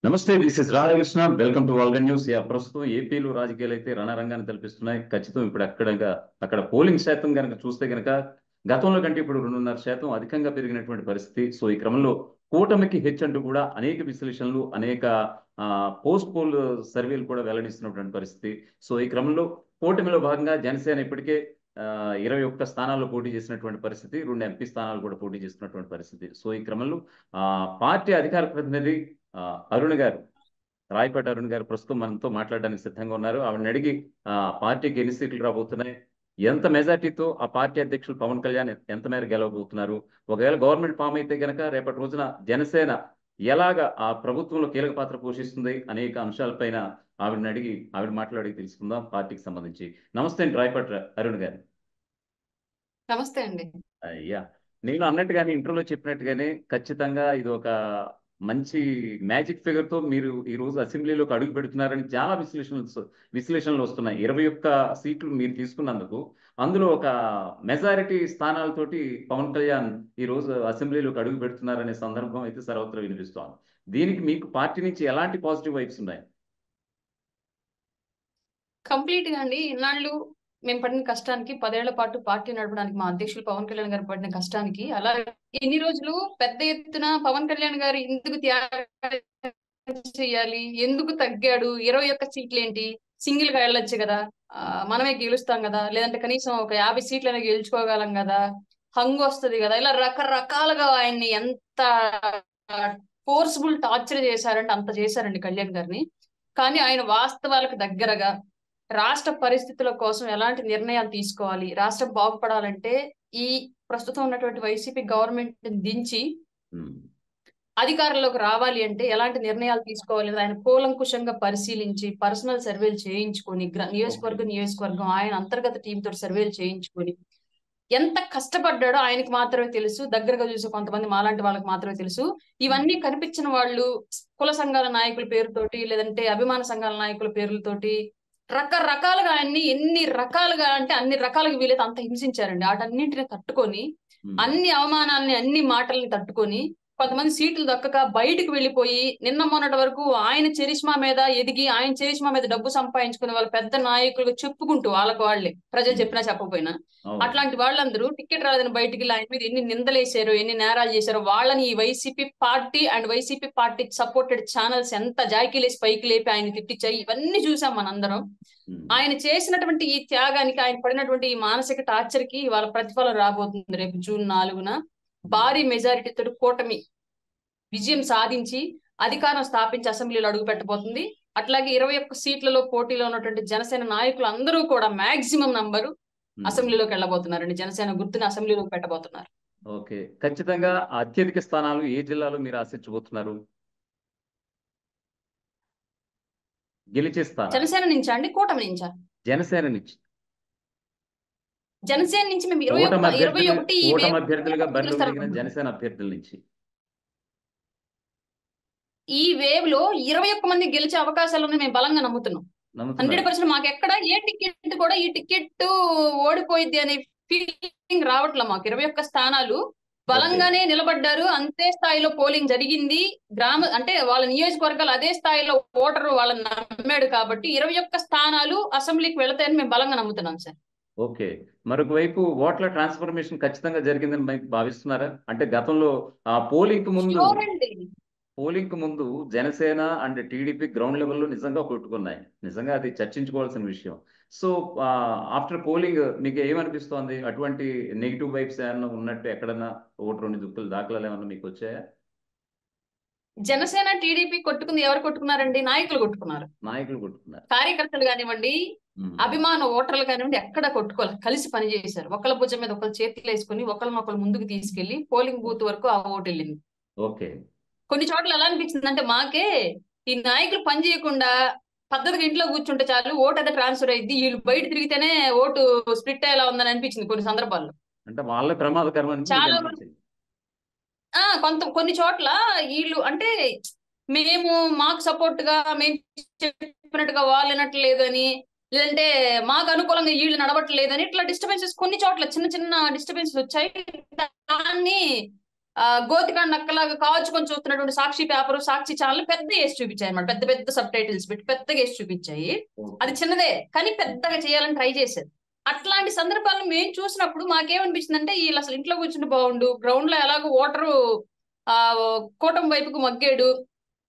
నమస్తే, this is Radhakrishna. Welcome to వాల్గన్ news. ప్రస్తుతం ఏపీలో రాజకీయాలు అయితే రణరంగాన్ని తలపిస్తున్నాయి. ఖచ్చితం ఇప్పుడు అక్కడ పోలింగ్ శాతం కనుక చూస్తే కనుక గతంలో కంటే ఇప్పుడు 2.5% అధికంగా పెరిగినటువంటి పరిస్థితి. సో ఈ క్రమంలో కూటమికి హెచ్చంటూ కూడా అనేక విశ్లేషణలు, అనేక పోస్ట్ పోల్ సర్వేలు కూడా వెల్లడిస్తున్నటువంటి పరిస్థితి. సో ఈ క్రమంలో కూటమిలో భాగంగా జనసేన ఇప్పటికే 21 స్థానాల్లో పోటీ చేసినటువంటి పరిస్థితి, 2 ఎంపీ స్థానాలు కూడా పోటీ చేస్తున్నటువంటి పరిస్థితి. సో ఈ క్రమంలో ఆ, పార్టీ అధికార ప్రతినిధి ఆ, అరుణ్ గారు, రాయపాటి అరుణ్ గారు ప్రస్తుతం మనతో మాట్లాడడానికి సిద్ధంగా ఉన్నారు. ఆవిడని అడిగి పార్టీకి ఎన్ని సీట్లు రాబోతున్నాయి, ఎంత మెజార్టీతో ఆ పార్టీ అధ్యక్షులు పవన్ కళ్యాణ్ ఎంత మేర గెలవబోతున్నారు, ఒకవేళ గవర్నమెంట్ ఫామ్ అయితే కనుక రేపటి రోజున జనసేన ఎలాగ ఆ ప్రభుత్వంలో కీలక పాత్ర పోషిస్తుంది అనేక అంశాలపైన ఆవిడ మాట్లాడి తెలుసుకుందాం పార్టీకి సంబంధించి. నమస్తే అండి రాయపాటి అరుణ్ గారు. నమస్తే అండి. అయ్యా, నేను అన్నట్టుగానే ఇంటర్వ్యూలో చెప్పినట్టుగానే ఖచ్చితంగా ఇది ఒక మంచి మ్యాజిక్ ఫిగర్ తో మీరు ఈ రోజు అసెంబ్లీలోకి అడుగు పెడుతున్నారని చాలా విశ్లేషణలు వస్తున్నాయి. 21 సీట్లు మీరు తీసుకున్నందుకు అందులో ఒక మెజారిటీ స్థానాలతోటి పవన్ కళ్యాణ్ ఈ రోజు అసెంబ్లీలోకి అడుగు పెడుతున్నారనే సందర్భం అయితే సర్వత్రా వినిపిస్తోంది. దీనికి మీకు పార్టీ నుంచి ఎలాంటి పాజిటివ్ వైబ్స్ ఉన్నాయి? కంప్లీట్ గా అండి, ఇన్నాళ్ళు మేము పడిన కష్టానికి 10 ఏళ్ల పాటు పార్టీ నడపడానికి మా అధ్యక్షులు పవన్ కళ్యాణ్ గారు పడిన కష్టానికి, అలా ఇన్ని రోజులు పెద్ద ఎత్తున పవన్ కళ్యాణ్ గారు ఎందుకు త్యాగం చేయాలి, ఎందుకు తగ్గాడు, 21 సీట్లు ఏంటి, సింగిల్ గా వెళ్ళొచ్చు కదా, మనమే గెలుస్తాం కదా, లేదంటే కనీసం ఒక 50 సీట్లైనా గెలుచుకోగలం కదా, హంగు వస్తుంది కదా, ఇలా రకరకాలుగా ఆయన్ని ఎంత ఫోర్స్ఫుల్ టార్చర్ చేశారంటే అంత చేశారండి కళ్యాణ్ గారిని. కానీ ఆయన వాస్తవాలకు దగ్గరగా రాష్ట్ర పరిస్థితుల కోసం ఎలాంటి నిర్ణయాలు తీసుకోవాలి, రాష్ట్రం బాగుపడాలంటే ఈ ప్రస్తుతం ఉన్నటువంటి వైసీపీ గవర్నమెంట్ దించి ఉమ్, అధికారంలోకి రావాలి అంటే ఎలాంటి నిర్ణయాలు తీసుకోవాలి అనేది ఆయన కూలంకుషంగా పరిశీలించి పర్సనల్ సర్వేలు చేయించుకొని ఓకే. నియోజకవర్గం ఆయన అంతర్గత టీం తోటి సర్వేలు చేయించుకొని ఎంత కష్టపడ్డాడో ఆయనకి మాత్రమే తెలుసు, దగ్గరగా చూసే కొంతమంది మాలాంటి వాళ్ళకి మాత్రమే తెలుసు. ఉమ్, ఇవన్నీ కనిపించిన వాళ్ళు కుల సంఘాల నాయకుల పేరుతోటి, లేదంటే అభిమాన సంఘాల నాయకుల పేర్లతోటి రకరకాలుగా ఆయన్ని ఎన్ని రకాలుగా అంటే అన్ని రకాలుగా వీలైతే అంత హింసించారండి. వాటన్నింటిని తట్టుకొని, ఉమ్, అన్ని అవమానాలని, అన్ని మాటల్ని తట్టుకొని, కొంతమంది సీట్లు దక్కక బయటకు వెళ్ళిపోయి, నిన్న మొన్నటి వరకు ఆయన చరిష్మా మీద ఎదిగి, ఆయన చరిష్మా మీద డబ్బు సంపాదించుకునే వాళ్ళ పెద్ద నాయకులుగా చెప్పుకుంటూ వాళ్ళకి వాళ్ళే, ప్రజలు ఉమ్, చెప్పినా చెప్పకపోయినా అవును. అట్లాంటి వాళ్ళందరూ టికెట్ రాలేదని బయటికి వెళ్ళి ఆయన మీద ఎన్ని నిందలేశారో, ఎన్ని నేరాలు చేశారో వాళ్ళని ఈ YCP party and YCP party supported channels ఎంత జాకిలేసి పైకి లేపి ఆయన తిట్టించాయి. ఇవన్నీ చూసాం మనందరం. ఉమ్, ఆయన చేసినటువంటి ఈ త్యాగానికి, ఆయన పడినటువంటి ఈ మానసిక టార్చర్ కి వాళ్ళ ప్రతిఫలం రాబోతుంది రేపు జూన్ 4న. ఉమ్. భారీ మెజారిటీతో కూటమి విజయం సాధించి అధికారం స్థాపించి అసెంబ్లీలో అడుగు పెట్టబోతుంది. అట్లాగే 21 సీట్లలో పోటీలో ఉన్నటువంటి జనసేన నాయకులు అందరూ కూడా మాక్సిమం నంబరు ఉమ్. అసెంబ్లీలోకి వెళ్ళబోతున్నారండి. జనసేన గుర్తుని అసెంబ్లీలోకి పెట్టబోతున్నారు. ఓకే, ఖచ్చితంగా అత్యధిక స్థానాలు ఏ జిల్లాలో మీరు ఆశించబోతున్నారు, గెలిచే స్థానాలు? జనసేన నుంచా అండి, కూటమి నుంచా? జనసేన నుంచి జనసేన నుంచి మేము కూటమి ఇరవై అభ్యర్థులు ఒకటి ఈ కూటమి వేవ్ అభ్యర్థులుగా బరిలోకి దిగిన గెలుస్తారనుకుంటున్నాం. జనసేన అభ్యర్థుల నుంచి. ఈ వేవ్ లో 21 మంది గెలిచే అవకాశాలు ఉన్నాయి మేము బలంగా నమ్ముతున్నాం. నమ్ముతున్నారు? 100% మాకు ఎక్కడ ఏ టికెట్ కూడా ఈ టికెట్ ఓడిపోయిద్ది అనే ఫీలింగ్ రావట్లే మాకు. 21 స్థానాలు ఓకే. బలంగానే నిలబడ్డారు. అంతే స్థాయిలో పోలింగ్ జరిగింది. అంటే వాళ్ళ నియోజకవర్గాలు అదే స్థాయిలో ఓటరు వాళ్ళని నమ్మాడు కాబట్టి 21 స్థానాలు అసెంబ్లీకి వెళతాయని మేము బలంగా నమ్ముతున్నాం సార్. ఓకే, మరొక వైపు ఓట్ల ట్రాన్స్ఫర్మేషన్ ఖచ్చితంగా జరిగిందని మీరు భావిస్తున్నారా? అంటే గతంలో ఆ పోలింగ్ ముందు ష్యూర్ అండి. పోలింగ్ కు ముందు జనసేన అండ్ టీడీపీ గ్రౌండ్ లెవెల్లో నిజంగా కొట్టుకున్నాయి. నిజంగా అది చర్చించుకోవాల్సిన విషయం. సో ఆఫ్టర్ పోలింగ్ మీకు ఏమనిపిస్తోంది? అటువంటి నెగిటివ్ వైబ్స్ ఏమన్నా ఉన్నట్టు ఎక్కడన్నా ఒకటి రెండు దుక్కులు దాఖలాలు ఏమన్నా మీకు వచ్చాయా? జనసేన టీడీపీ కొట్టుకుంది, ఎవరు కొట్టుకున్నారండి? నాయకులు కొట్టుకున్నారు. నాయకులు కొట్టుకున్నారు. కార్యకర్తలు కానివ్వండి, ఉమ్, అభిమాన ఓటర్లు కానివ్వండి, ఎక్కడ కొట్టుకోవాలి, కలిసి పనిచేశారు. ఒకళ్ళ భుజం మీద ఒకళ్ళు చేతులు వేసుకుని ఒకళ్ళనొకళ్ళు ముందుకు తీసుకెళ్లి పోలింగ్ బూత్ వరకు ఆ ఓటు వెళ్ళింది. ఓకే. కొన్ని చోట్ల ఎలా అనిపించింది అంటే మాకే, ఈ నాయకులు పని చేయకుండా పద్ధతిగా ఇంట్లో కూర్చుంటే చాలు, ఓటు అయితే ట్రాన్స్ఫర్ అయ్యింది, వీళ్ళు బయట తిరిగితేనే ఓటు స్ప్లిట్ అయ్యేలా ఉందని అనిపించింది కొన్ని సందర్భాల్లో. అంటే వాళ్ళే ప్రమాదకరం అని మీకు చాలా అనిపించింది? కొన్ని చోట్ల వీళ్ళు అంటే మేము మాకు సపోర్ట్ గా మేము చెప్పినట్టుగా వాళ్ళు వినట్లేదని, లేదంటే మాకు అనుకూలంగా వీళ్ళు నడవట్లేదని, ఇట్లా డిస్టర్బెన్సెస్ కొన్ని చోట్ల చిన్న చిన్న డిస్టర్బెన్సెస్ వచ్చాయి. దాన్ని గోతికాండ నక్కలాగా కాచుకొని చూస్తున్నటువంటి సాక్షి పేపర్, సాక్షి ఛానల్ పెద్ద వేసి చూపించాయి అన్నమాట. పెద్ద పెద్ద సబ్ టైటిల్స్ పెట్టి పెద్దగా వేసి చూపించాయి. అది చిన్నదే కానీ పెద్దగా చేయాలని ట్రై చేశారు. అట్లాంటి సందర్భాలను మేము చూసినప్పుడు మాకేమనిపించింది అంటే వీళ్ళు అసలు ఇంట్లో కూర్చుంటే బాగుండు, గ్రౌండ్ లో ఎలాగో ఓటరు ఆ కూటమి వైపుకు మగ్గాడు,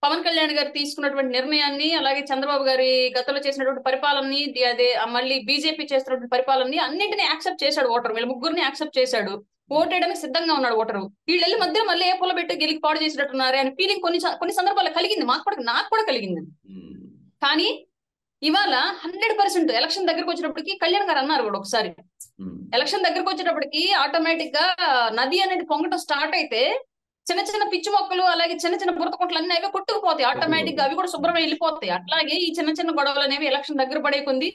పవన్ కళ్యాణ్ గారు తీసుకున్నటువంటి నిర్ణయాన్ని, అలాగే చంద్రబాబు గారి గతంలో చేసినటువంటి పరిపాలనని, అదే మళ్ళీ బీజేపీ చేస్తున్నటువంటి పరిపాలనని అన్నింటినీ యాక్సెప్ట్ చేశాడు ఓటర్. వీళ్ళ ముగ్గురిని యాక్సెప్ట్ చేశాడు. ఓటేయడానికి సిద్ధంగా ఉన్నాడు ఓటరు. వీళ్ళు వెళ్ళి మధ్యలో మళ్ళీ ఏ పూల పెట్టి గెలికి పాడు చేసినట్టున్నారే అని ఫీలింగ్ కొన్ని సందర్భాల్లో కలిగింది. నాకు కూడా కలిగింది. కానీ ఇవాళ 100% ఎలక్షన్ దగ్గరకు వచ్చినప్పటికీ కళ్యాణ్ గారు అన్నారు కూడా ఒకసారి, ఎలక్షన్ దగ్గరకు వచ్చేటప్పటికి ఆటోమేటిక్ గా నది అనేది పొంగటం స్టార్ట్ అయితే చిన్న చిన్న పిచ్చి మొక్కలు, అలాగే చిన్న చిన్న బురద కొట్లు అన్ని అవి కొట్టుకుపోతాయి. ఆటోమేటిక్ గా అవి కూడా శుభ్రమే వెళ్ళిపోతాయి. అట్లాగే ఈ చిన్న చిన్న గొడవలు అనేవి ఎలక్షన్ దగ్గర పడే కొంది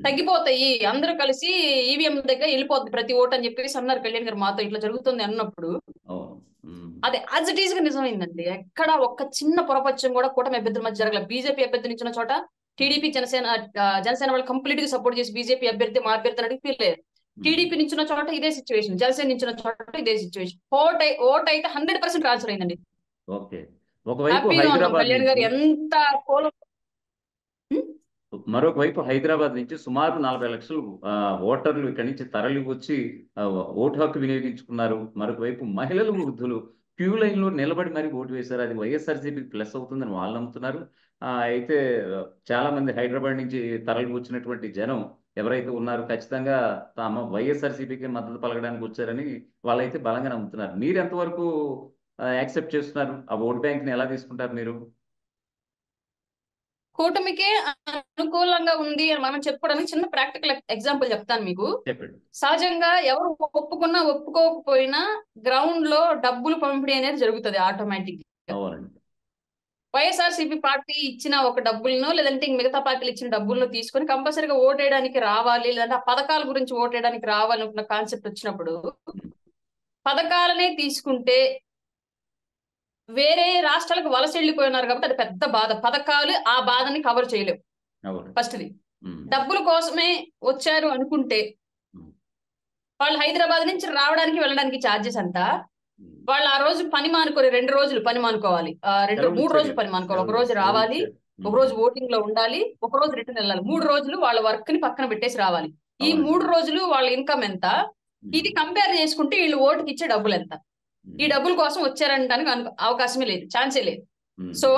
తగ్గిపోతాయి. అందరూ కలిసి ఈవీఎం దగ్గర వెళ్ళిపోద్ది ప్రతి ఓటు అని చెప్పేసి అన్నారు కళ్యాణ్ గారు మాతో. ఇట్లా జరుగుతుంది అన్నప్పుడు అదే యాజ్ ఇట్ ఈస్ గా నిజమైందండి. ఎక్కడ ఒక్క చిన్న పొరపక్షం కూడా కూటమి అభ్యర్థుల మధ్య జరగలేదు. బీజేపీ అభ్యర్థిని ఇచ్చిన చోట టీడీపీ జనసేన వాళ్ళు కంప్లీట్ గా సపోర్ట్ చేసి బీజేపీ అభ్యర్థి మా అభ్యర్థి అడిగి ఫీల్ అయ్యారు. టీడీపీ నించిన చోట ఇదే సిచ్యువేషన్, జనసేన నించిన చోట ఇదే సిచ్యువేషన్. ఓట్ అయితే 100% ట్రాన్స్ఫర్ అయిందండి. కళ్యాణ్ గారు ఎంత మరొక వైపు హైదరాబాద్ నుంచి సుమారు 40 లక్షలు ఓటర్లు ఇక్కడి నుంచి తరలి వచ్చి ఓటు హక్కు వినియోగించుకున్నారు. మరొక వైపు మహిళలు, వృద్ధులు క్యూ లైన్ లో నిలబడి మరి ఓటు వేశారు. అది వైఎస్ఆర్సీపీ ప్లస్ అవుతుందని వాళ్ళు నమ్ముతున్నారు. అయితే చాలా మంది హైదరాబాద్ నుంచి తరలి వచ్చినటువంటి జనం ఎవరైతే ఉన్నారో ఖచ్చితంగా తాము వైఎస్ఆర్సీపీకి మద్దతు పలకడానికి వచ్చారని వాళ్ళైతే బలంగా నమ్ముతున్నారు. మీరు ఎంతవరకు యాక్సెప్ట్ చేస్తున్నారు? ఆ ఓట్ బ్యాంక్ ని ఎలా తీసుకుంటారు మీరు? కూటమికే అనుకూలంగా ఉంది అని మనం చెప్పుకోవడానికి చిన్న ప్రాక్టికల్ ఎగ్జాంపుల్ చెప్తాను మీకు. సహజంగా ఎవరు ఒప్పుకున్నా ఒప్పుకోకపోయినా గ్రౌండ్ లో డబ్బులు పంపిణీ అనేది జరుగుతుంది ఆటోమేటిక్. వైఎస్ఆర్సీపీ పార్టీ ఇచ్చిన ఒక డబ్బులను, లేదంటే మిగతా పార్టీలు ఇచ్చిన డబ్బులను తీసుకొని కంపల్సరీగా ఓటేయడానికి రావాలి, లేదంటే ఆ పథకాల గురించి ఓటేయడానికి రావాలి అనుకున్న కాన్సెప్ట్ వచ్చినప్పుడు పథకాలనే తీసుకుంటే వేరే రాష్ట్రాలకు వలస వెళ్ళిపోయినారు కాబట్టి అది పెద్ద బాధ. పథకాలు ఆ బాధని కవర్ చేయలేవు. ఫస్ట్ది డబ్బుల కోసమే వచ్చారు అనుకుంటే వాళ్ళు హైదరాబాద్ నుంచి రావడానికి వెళ్ళడానికి ఛార్జెస్ అంతా, వాళ్ళు ఆ రోజు పని మానుకోవాలి, 2 రోజులు పని మానుకోవాలి, 3 రోజులు పని మానుకోవాలి. ఒక రోజు రావాలి, ఒక రోజు ఓటింగ్ లో ఉండాలి, ఒక రోజు రిటర్న్ వెళ్ళాలి. 3 రోజులు వాళ్ళ వర్క్ ని పక్కన పెట్టేసి రావాలి. ఈ 3 రోజులు వాళ్ళ ఇన్కమ్ ఎంత, ఇది కంపేర్ చేసుకుంటే వీళ్ళు ఓటుకి ఇచ్చే డబ్బులు ఎంత, ఈ డబ్బుల కోసం వచ్చారనడానికి అవకాశమే లేదు, ఛాన్సే లేదు. సో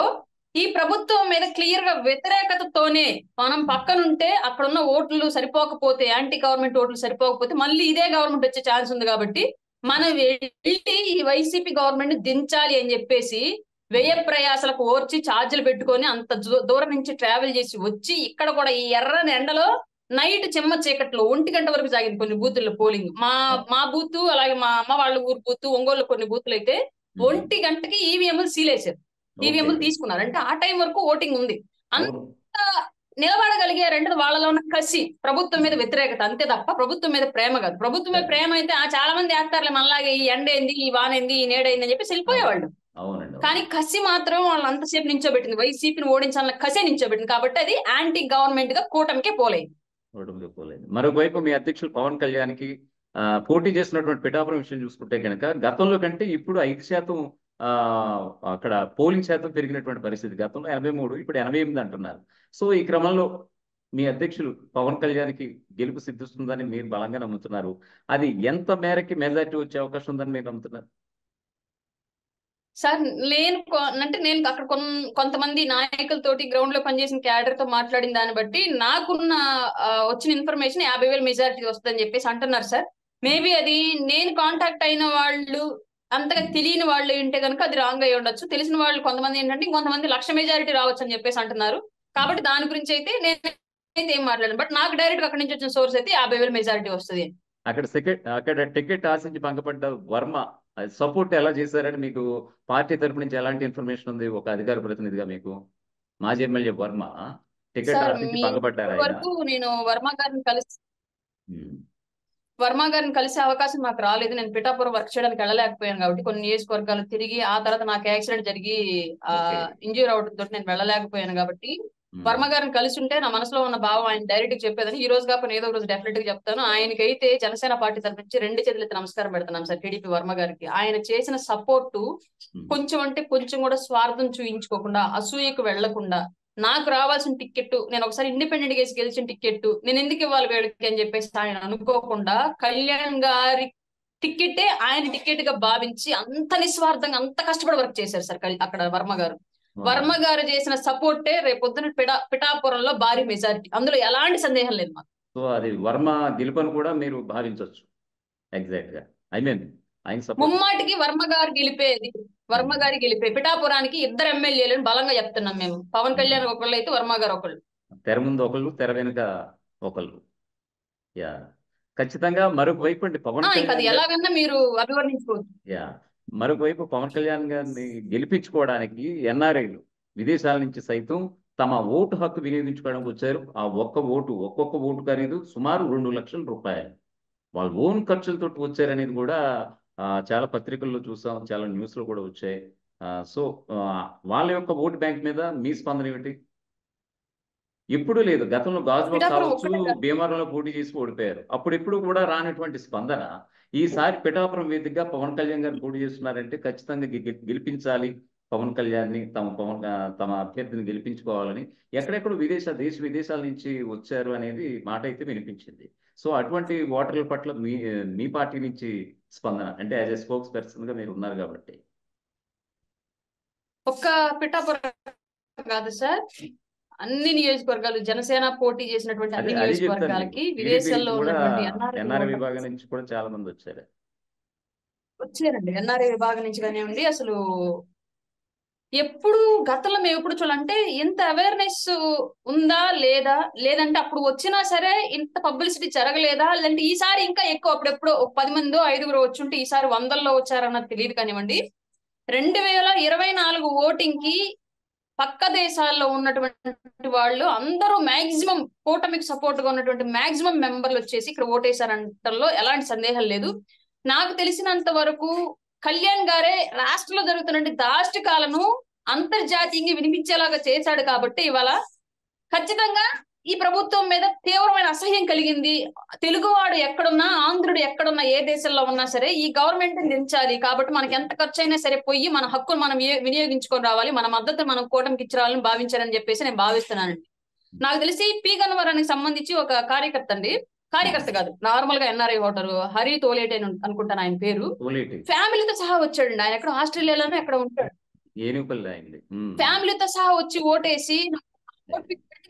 ఈ ప్రభుత్వం మీద క్లియర్ గా వ్యతిరేకతతోనే మనం పక్కనుంటే అక్కడ ఉన్న ఓట్లు సరిపోకపోతే, యాంటీ గవర్నమెంట్ ఓట్లు సరిపోకపోతే మళ్ళీ ఇదే గవర్నమెంట్ వచ్చే ఛాన్స్ ఉంది. కాబట్టి మనం వెళ్ళి ఈ వైసీపీ గవర్నమెంట్ ని దించాలి అని చెప్పేసి వ్యయ ప్రయాసలకు ఓర్చి ఛార్జీలు పెట్టుకొని అంత దూరం నుంచి ట్రావెల్ చేసి వచ్చి ఇక్కడ కూడా ఈ ఎర్రని ఎండలో నైట్ చెమ్మ చీకట్లో 1 గంట వరకు సాగింది కొన్ని బూతుల్లో పోలింగ్. మా బూత్, అలాగే మా అమ్మ వాళ్ళ ఊరు బూత్, ఒంగోలు కొన్ని బూతులు అయితే 1 గంటకి ఈవీఎంలు సీలేశారు, ఈవీఎంలు తీసుకున్నారు. అంటే ఆ టైం వరకు ఓటింగ్ ఉంది. అంత నిలబడగలిగారంటే వాళ్ళలో ఉన్న కసి, ప్రభుత్వం మీద వ్యతిరేకత అంతే తప్ప ప్రభుత్వం మీద ప్రేమ కాదు. ప్రభుత్వం మీద ప్రేమ అయితే చాలా మంది వేస్తారులే మనలాగే, ఈ ఎండేంది, ఈ వానేంది, ఈ నేడైంది అని చెప్పి వెళ్ళిపోయేవాళ్ళు. కానీ కసి మాత్రం వాళ్ళు అంతసేపు నించోబెట్టింది, వైసీపీని ఓడించాలన్న కసే నించోబెట్టింది. కాబట్టి అది యాంటీ గవర్నమెంట్ గా కూటమికే పోలేదు. మరొకవైపు మీ అధ్యక్షులు పవన్ కళ్యాణ్ కి పోటీ చేసినటువంటి పిఠాపురం విషయం చూసుకుంటే కనుక గతంలో కంటే ఇప్పుడు 5% అక్కడ పోలింగ్ శాతం పెరిగినటువంటి పరిస్థితి. గతంలో 83, ఇప్పుడు 88 అంటున్నారు. సో ఈ క్రమంలో మీ అధ్యక్షులు పవన్ కళ్యాణ్కి గెలుపు సిద్ధిస్తుందని మీరు బలంగా నమ్ముతున్నారు. అది ఎంత మేరకి మెజారిటీ వచ్చే అవకాశం ఉందని మీరు నమ్ముతున్నారు? సార్ నేను అక్కడ కొంతమంది నాయకులతోటి గ్రౌండ్ లో పనిచేసిన క్యాడర్ తో మాట్లాడిన దాన్ని బట్టి నాకున్న వచ్చిన ఇన్ఫర్మేషన్ 50,000 మెజారిటీ వస్తుందని చెప్పేసి అంటున్నారు సార్. మేబీ అది నేను కాంటాక్ట్ అయిన వాళ్ళు అంతగా తెలియని వాళ్ళు ఏంటే కనుక అది రాంగ్ అయ్యి ఉండొచ్చు. తెలిసిన వాళ్ళు కొంతమంది ఏంటంటే కొంతమంది 1,00,000 మెజారిటీ రావచ్చు అని చెప్పేసి అంటున్నారు. కాబట్టి దాని గురించి అయితే నేనైతే ఏం మాట్లాడను. బట్ నాకు డైరెక్ట్ అక్కడి నుంచి వచ్చిన సోర్స్ అయితే 50,000 మెజారిటీ వస్తుంది. అక్కడ టికెట్ ఆశించి భంగపడ్డ వర్మ సపోర్ట్ ఎలా చేశారని మీకు పార్టీ తరపు నుంచి ఎలాంటి ఇన్ఫర్మేషన్ ఉంది? ఒక అధికార ప్రతినిధిగా మీకు మాజీ ఎమ్మెల్యే వర్మ టికెట్ ఆశించి భంగపడ్డారు. నేను వర్మ గారిని కలిసే అవకాశం నాకు రాలేదు. నేను పిఠాపురం వర్క్ చేయడానికి వెళ్ళలేకపోయాను కాబట్టి కొన్ని నియోజకవర్గాలు తిరిగి ఆ తర్వాత నాకు యాక్సిడెంట్ జరిగి ఇంజ్యూర్ అవడంతో నేను వెళ్ళలేకపోయాను. కాబట్టి వర్మ గారిని కలిసి ఉంటే నా మనసులో ఉన్న భావం ఆయన డైరెక్ట్ గా చెప్పేదని ఈ రోజు కాకపోతే ఏదో ఒక రోజు డెఫినెట్ గా చెప్తాను. ఆయనకైతే జనసేన పార్టీ తరఫు నుంచి 2 చేతులెత్తి నమస్కారం పెడుతున్నాం సార్ టీడీపీ వర్మ గారికి. ఆయన చేసిన సపోర్టు కొంచెం అంటే కొంచెం కూడా స్వార్థం చూయించుకోకుండా, అసూయకు వెళ్లకుండా, నాకు రావాల్సిన టికెట్ నేను ఒకసారి ఇండిపెండెంట్ గా గెలిచిన టికెట్ నేను ఎందుకు ఇవ్వాలి వీళ్ళకి అని చెప్పేసి ఆయన అనుకోకుండా కళ్యాణ్ గారి టికెటే ఆయన టికెట్ గా భావించి అంత నిస్వార్థంగా అంత కష్టపడి వర్క్ చేశారు సార్ అక్కడ వర్మ గారు. వర్మ గారు చేసిన సపోర్టే రేపొద్దున పిఠాపురంలో భారీ మెజారిటీ, అందులో ఎలాంటి సందేహం లేదు మాకు. సో అది వర్మ గెలుపని కూడా మీరు భావించవచ్చు. ఎగ్జాక్ట్ గా ఐ మీన్ ఆయన సపోర్ట్ ముమ్మాటికి వర్మ గారు గెలిపేది, వర్మ గారి గెలిపే. పిఠాపురానికి 2 ఎమ్మెల్యేలను బలంగా చెప్తున్నాం మేము. పవన్ కళ్యాణ్ ఒకళ్ళు అయితే వర్మ గారు ఒకళ్ళు. తెర ముందు ఒకళ్ళు, తెర వెనుక ఒకళ్ళు. యా, ఖచ్చితంగా మరొక వైపు అండి పవన్ అది కళ్యాణ్ గారు. ఎలాగన్నా మీరు అభివర్ణించుకోవచ్చు. యా, మరొక వైపు పవన్ కళ్యాణ్ గారిని గెలిపించుకోవడానికి ఎన్ఆర్ఐలు విదేశాల నుంచి సైతం తమ ఓటు హక్కు వినియోగించుకోవడానికి వచ్చారు. ఆ ఒక్కొక్క ఓటు ఖరీదు సుమారు 2 లక్షల రూపాయలు. వాళ్ళ ఓన్ ఖర్చులతో వచ్చారనేది కూడా చాలా పత్రికల్లో చూసాం, చాలా న్యూస్లో కూడా వచ్చాయి. సో వాళ్ళ యొక్క ఓటు బ్యాంక్ మీద మీ స్పందన ఏమిటి? ఎప్పుడూ లేదు. గతంలో గాజువాక కావచ్చు, భీమవరంలో పోటీ చేసి ఓడిపోయారు. అప్పుడెప్పుడు కూడా రానటువంటి స్పందన ఈసారి పిఠాపురం వేదికగా పవన్ కళ్యాణ్ గారు పోటీ చేస్తున్నారంటే ఖచ్చితంగా గెలిపించాలి పవన్ కళ్యాణ్ని, తమ అభ్యర్థిని గెలిపించుకోవాలని ఎక్కడెక్కడ దేశ విదేశాల నుంచి వచ్చారు అనేది మాట అయితే వినిపించింది. సో అటువంటి ఓటర్ల పట్ల మీ పార్టీ నుంచి స్పందన అంటే యాజ్ ఎ స్పోక్స్ పర్సన్ గా మీరు ఉన్నారు కాబట్టి. ఒక్క పిఠాపురం కాదు సార్, అన్ని నియోజకవర్గాలు జనసేన పోటీ చేసినటువంటి అన్ని నియోజకవర్గాలకి విదేశాల్లో ఉన్నటువంటి ఎన్ఆర్ఐ విభాగం నుంచి కూడా చాలా మంది వచ్చారండి. ఎన్ఆర్ఐ విభాగం నుంచి కానివ్వండి. అసలు ఎప్పుడు గతంలో మేము ఎప్పుడు చూడాలంటే ఇంత అవేర్నెస్ ఉందా లేదంటే అప్పుడు వచ్చినా సరే ఇంత పబ్లిసిటీ జరగలేదా, లేదంటే ఈసారి ఇంకా ఎక్కువ అప్పుడెప్పుడు 10 మందో 5గురు వచ్చుంటే ఈసారి 100లో వచ్చారన్నది తెలియదు కానివ్వండి. 2024 ఓటింగ్ కి పక్క దేశాల్లో ఉన్నటువంటి వాళ్ళు అందరూ మాక్సిమం కూటమికి సపోర్ట్ గా ఉన్నటువంటి మాక్సిమం మెంబర్లు వచ్చేసి ఇక్కడ ఓటేశారంటలో ఎలాంటి సందేహం లేదు. నాకు తెలిసినంత వరకు కళ్యాణ్ గారే రాష్ట్రంలో జరుగుతున్న దాష్టికాలను అంతర్జాతీయంగా వినిపించేలాగా చేశాడు కాబట్టి ఇవాళ ఖచ్చితంగా ఈ ప్రభుత్వం మీద తీవ్రమైన అసహ్యం కలిగింది. తెలుగువాడు ఎక్కడున్నా, ఆంధ్రుడు ఎక్కడున్నా, ఏ దేశంలో ఉన్నా సరే ఈ గవర్నమెంట్ దించాలి. కాబట్టి మనకి ఎంత ఖర్చు అయినా సరే పోయి మన హక్కులు మనం వినియోగించుకొని రావాలి, మన మద్దతు మనం కూటమికి ఇచ్చి రావాలని భావించారని చెప్పేసి నేను భావిస్తున్నానండి. నాకు తెలిసి పి గన్నవరానికి సంబంధించి ఒక కార్యకర్త కాదు, నార్మల్ గా ఎన్ఆర్ఐ ఓటరు హరి తోలేటి అనుకుంటాను ఆయన పేరు. ఫ్యామిలీతో సహా వచ్చాడండి. ఆయన ఎక్కడ ఆస్ట్రేలియాలోనే ఎక్కడ ఉంటాడు. ఫ్యామిలీతో సహా వచ్చి ఓటేసి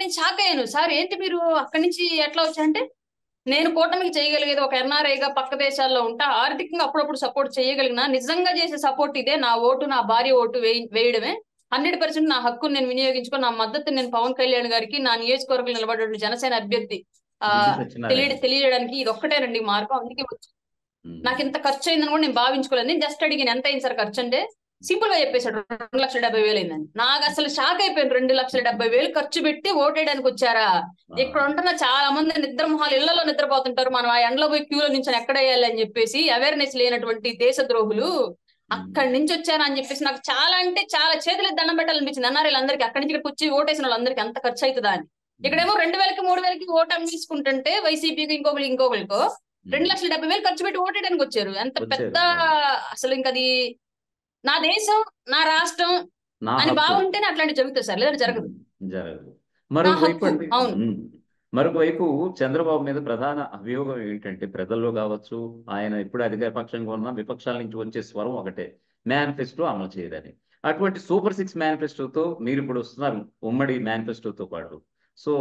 నేను షాక్ అయ్యాను. సార్ ఏంటి మీరు అక్కడి నుంచి ఎట్లా వచ్చారంటే, నేను కూటమికి చేయగలిగేది ఒక ఎన్ఆర్ఐగా పక్క దేశాల్లో ఉంటా, ఆర్థికంగా అప్పుడప్పుడు సపోర్ట్ చేయగలిగినా నిజంగా చేసే సపోర్ట్ ఇదే. నా ఓటు, నా భార్య ఓటు వేయడమే. 100% నా హక్కును నేను వినియోగించుకొని నా మద్దతు నేను పవన్ కళ్యాణ్ గారికి, నా నియోజకవర్గంలో నిలబడే జనసేన అభ్యర్థి తెలియడానికి ఇది ఒక్కటేనండి మార్గం. అందుకే వచ్చి నాకు ఇంత ఖర్చు అయిందని కూడా నేను భావించుకోలేదు. నేను జస్ట్ అడిగిన ఎంత అయింది సార్ ఖర్చు అంటే సింపుల్ గా చెప్పేశాడు 2,70,000 అయిందని. నాకు అసలు షాక్ అయిపోయింది. 2,70,000 ఖర్చు పెట్టి ఓటేయడానికి వచ్చారా? ఇక్కడ ఉంటున్న చాలా మంది నిద్రమొహాలు ఇళ్లలో నిద్రపోతుంటారు, మనం ఆ ఎండలో పోయి క్యూలో నుంచి ఎక్కడ వేయాలి అని చెప్పేసి అవేర్నెస్ లేనటువంటి దేశద్రోహులు అక్కడి నుంచి వచ్చారా అని చెప్పేసి నాకు చాలా అంటే చాలా చేతులెత్తి దండం పెట్టాలనిపించింది. ఎన్ఆర్ఐలు అందరికీ అక్కడి నుంచి ఇక్కడికి వచ్చి ఓటేసిన వాళ్ళందరికీ ఎంత ఖర్చు అవుతుందా అని. ఇక్కడేమో 2,000కి 3,000కి ఓటు అమ్మేసుకుంటుంటే వైసీపీకి ఇంకోకరికో 2,70,000 ఖర్చు పెట్టి ఓటేయడానికి వచ్చారు. ఎంత పెద్ద అసలు ఇంకా అది నా దేశం, నా రాష్ట్రం అని బాగుంటేనే అట్లాంటి జరుగుతుంది సార్, లేదంటే జరగదు. మరొక వైపు చంద్రబాబు మీద ప్రధాన అభియోగం ఏంటంటే, ప్రజల్లో కావచ్చు, ఆయన ఇప్పుడు అధికార పక్షంగా ఉన్న విపక్షాల నుంచి వచ్చే స్వరం ఒకటే, మేనిఫెస్టో అమలు చేయదని. అటువంటి సూపర్ 6 మేనిఫెస్టోతో మీరు ఇప్పుడు వస్తున్నారు, ఉమ్మడి మేనిఫెస్టోతో పాటు. సో